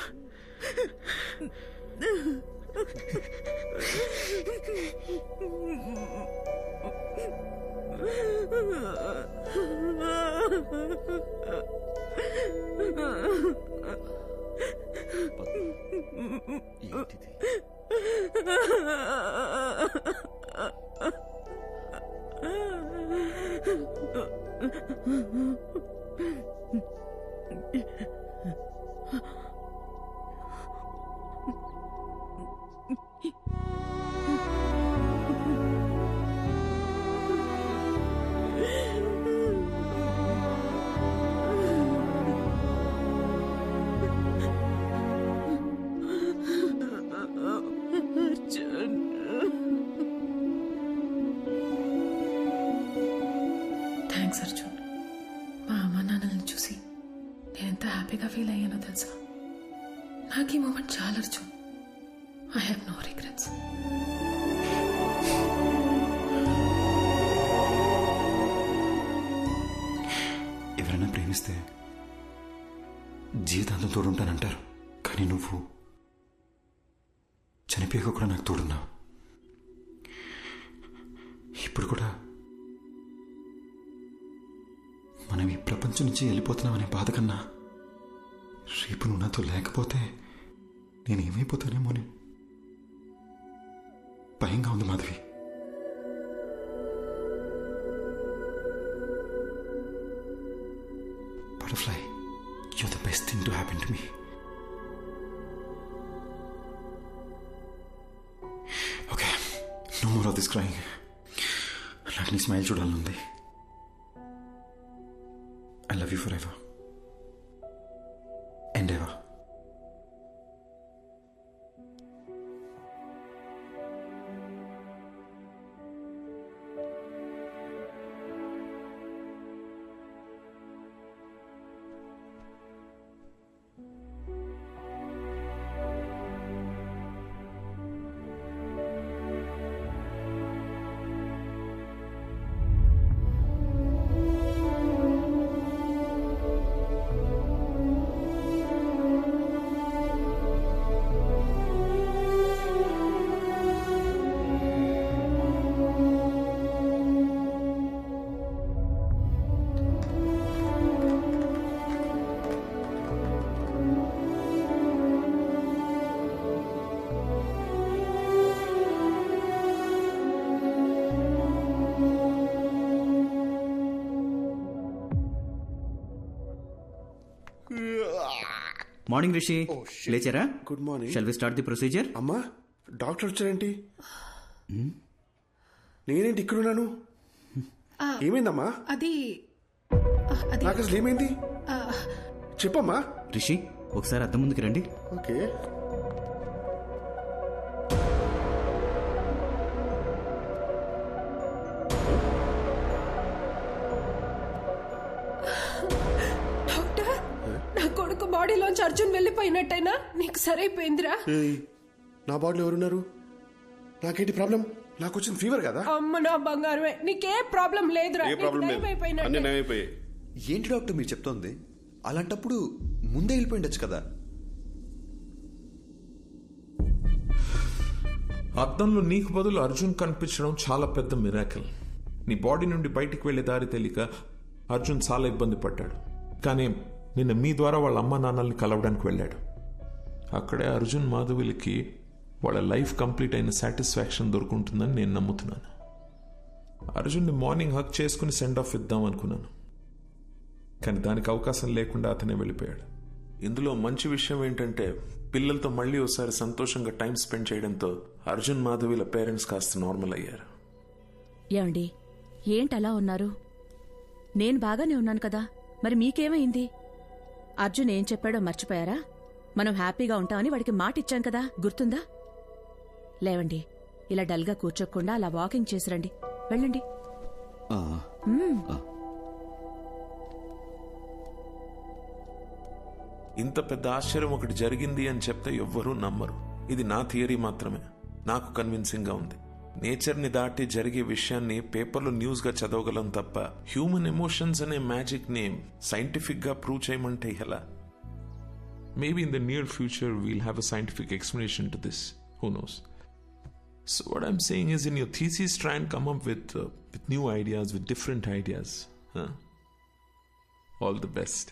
థ్యాంక్స్ అర్జున్. మా అమ్మ నాన్నల్ని చూసి నేను ఎంత హ్యాపీగా ఫీల్ అయ్యానో తెలుసా? నాకు ఈ మూమెంట్ చాలా Arjun. I have no regrets. ఎవరైనా ప్రేమిస్తే జీవితాంతం తోడుంటానంటారు, కానీ నువ్వు చనిపోయాక కూడా నాకు తోడున్నావు. ఇప్పుడు కూడా మనం ఈ ప్రపంచం నుంచి వెళ్ళిపోతున్నామనే బాధ కన్నా రేపు నువ్వు నాతో లేకపోతే నేనేమైపోతానేమోని భయంగా ఉంది Madhavi. Butterfly, you're the best thing to happen to me. Okay, no more of this crying. నాకు నీ స్మైల్ చూడాలనుంది. I love you forever. And ever. Morning Rishi, లేచారా? Good morning. Shall we start the procedure? అమ్మా, డాక్టర్ వచ్చారేంటి? నేనేంటి ఇక్కడున్నాను? ఏమైందమ్మా? అది నాకు అసలు ఏమైంది చెప్పమ్మా. రిషి, ఒకసారి అద్దం ముందుకు రండి. ఓకే. బాడీలోంచి అర్జున్ వెళ్ళిపోయినట్టయినా నీకు సరైపోయిందిరా. నా బాడీలో ఎవరున్నారు? నాకేంటి ప్రాబ్లం? నాకు వచ్చిన ఫీవర్ కదా. అమ్మ నా బంగారమే, నీకే ప్రాబ్లం లేదురా. ఏంటి డాక్టర్ మీరు చెప్తోంది? అలాంటప్పుడు ముందే వెళ్ళిపోయిండొచ్చు కదా. అద్దంలో నీకు బదులు అర్జున్ కనిపించడం చాలా పెద్ద మిరాకిల్. నీ బాడీ నుండి బయటికి వెళ్లే దారి తెలియక అర్జున్ చాలా ఇబ్బంది పడ్డాడు. కానీ నిన్న మీ ద్వారా వాళ్ళ అమ్మ నాన్నల్ని కలవడానికి వెళ్ళాడు. అక్కడే అర్జున్ మాధవిలకి వాళ్ళ లైఫ్ కంప్లీట్ అయిన సాటిస్ఫాక్షన్ దొరుకుంటుందని నేను నమ్ముతున్నాను. అర్జున్ని మార్నింగ్ హక్ చేసుకుని సెండ్ ఆఫ్ ఇద్దాం అనుకున్నాను, కానీ దానికి అవకాశం లేకుండా అతనే వెళ్ళిపోయాడు. ఇందులో మంచి విషయం ఏంటంటే పిల్లలతో మళ్ళీ ఒకసారి సంతోషంగా టైం స్పెండ్ చేయడంతో అర్జున్ మాధవిల పేరెంట్స్ కాస్త నార్మల్ అయ్యారు. ఏమండి, ఏంటలా ఉన్నారు? నేను బాగానే ఉన్నాను కదా, మరి మీకేమైంది? అర్జున్ ఏం చెప్పాడో మర్చిపోయారా? మనం హ్యాపీగా ఉంటామని వాడికి మాట ఇచ్చాం కదా, గుర్తుందా? లేవండి, ఇలా డల్గా కూర్చోకుండా అలా వాకింగ్ చేసిరండి. వెళ్ళండి. ఇంత పెద్ద ఆశ్చర్యం ఒకటి జరిగింది అని చెప్తే ఎవ్వరూ నమ్మరు. ఇది నా థియరీ మాత్రమే, నాకు కన్విన్సింగ్ గా ఉంది. నేచర్ ని దాటి జరిగే విషయాన్ని పేపర్లో న్యూస్ గా చదవగలం తప్ప హ్యూమన్ ఎమోషన్స్ అనే మ్యాజిక్ నేమ్ సైంటిఫిక్ గా ప్రూవ్ చేయమంటే ఎలా? Maybe in the near future we'll have a scientific explanation to this. Who knows? So what I'm saying is, in your thesis, try and come up with new ideas, with different ideas. Huh? All the best.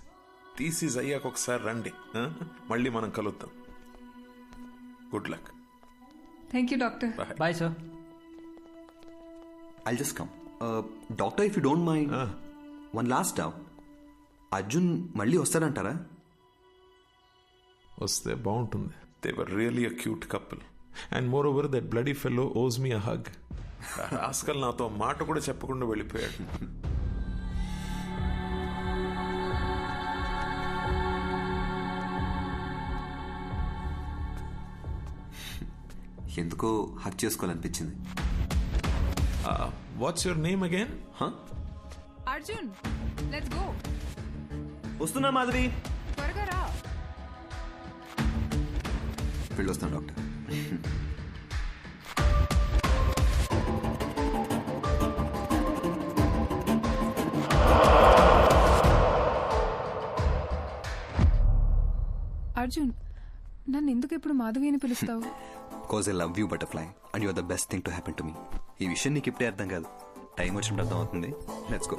Thesis అయ్యాక ఒకసారి రండి, మళ్ళీ మనం కలుద్దాం. Good luck. Thank you, doctor. Bye, sir. I'll just come. Doctor, if you don't mind, one last doubt. Arjun మళ్ళీ వస్తాడంటారా? వస్తే బాగుంటుంది. They were really a cute couple. And moreover, that bloody fellow owes me a hug. Rascal నాతో మాట కూడా చెప్పకుండా వెళ్ళిపోయాడు. ఎందుకో హక్ చేసుకోవాలనిపించింది. What's your name again? Arjun, let's go. వస్తున్నా మాధవి. త్వరగా రా. వెళ్ళొస్తాను డాక్టర్. అర్జున్, నన్ను ఎందుకు ఇప్పుడు మాధవి అని పిలుస్తావు? Because I love you butterfly and you're the best thing to happen to me. ఈ విషయం నీకు ఇప్పుడే అర్థం కాదు, టైం వచ్చినప్పుడు అర్థం అవుతుంది. Let's go.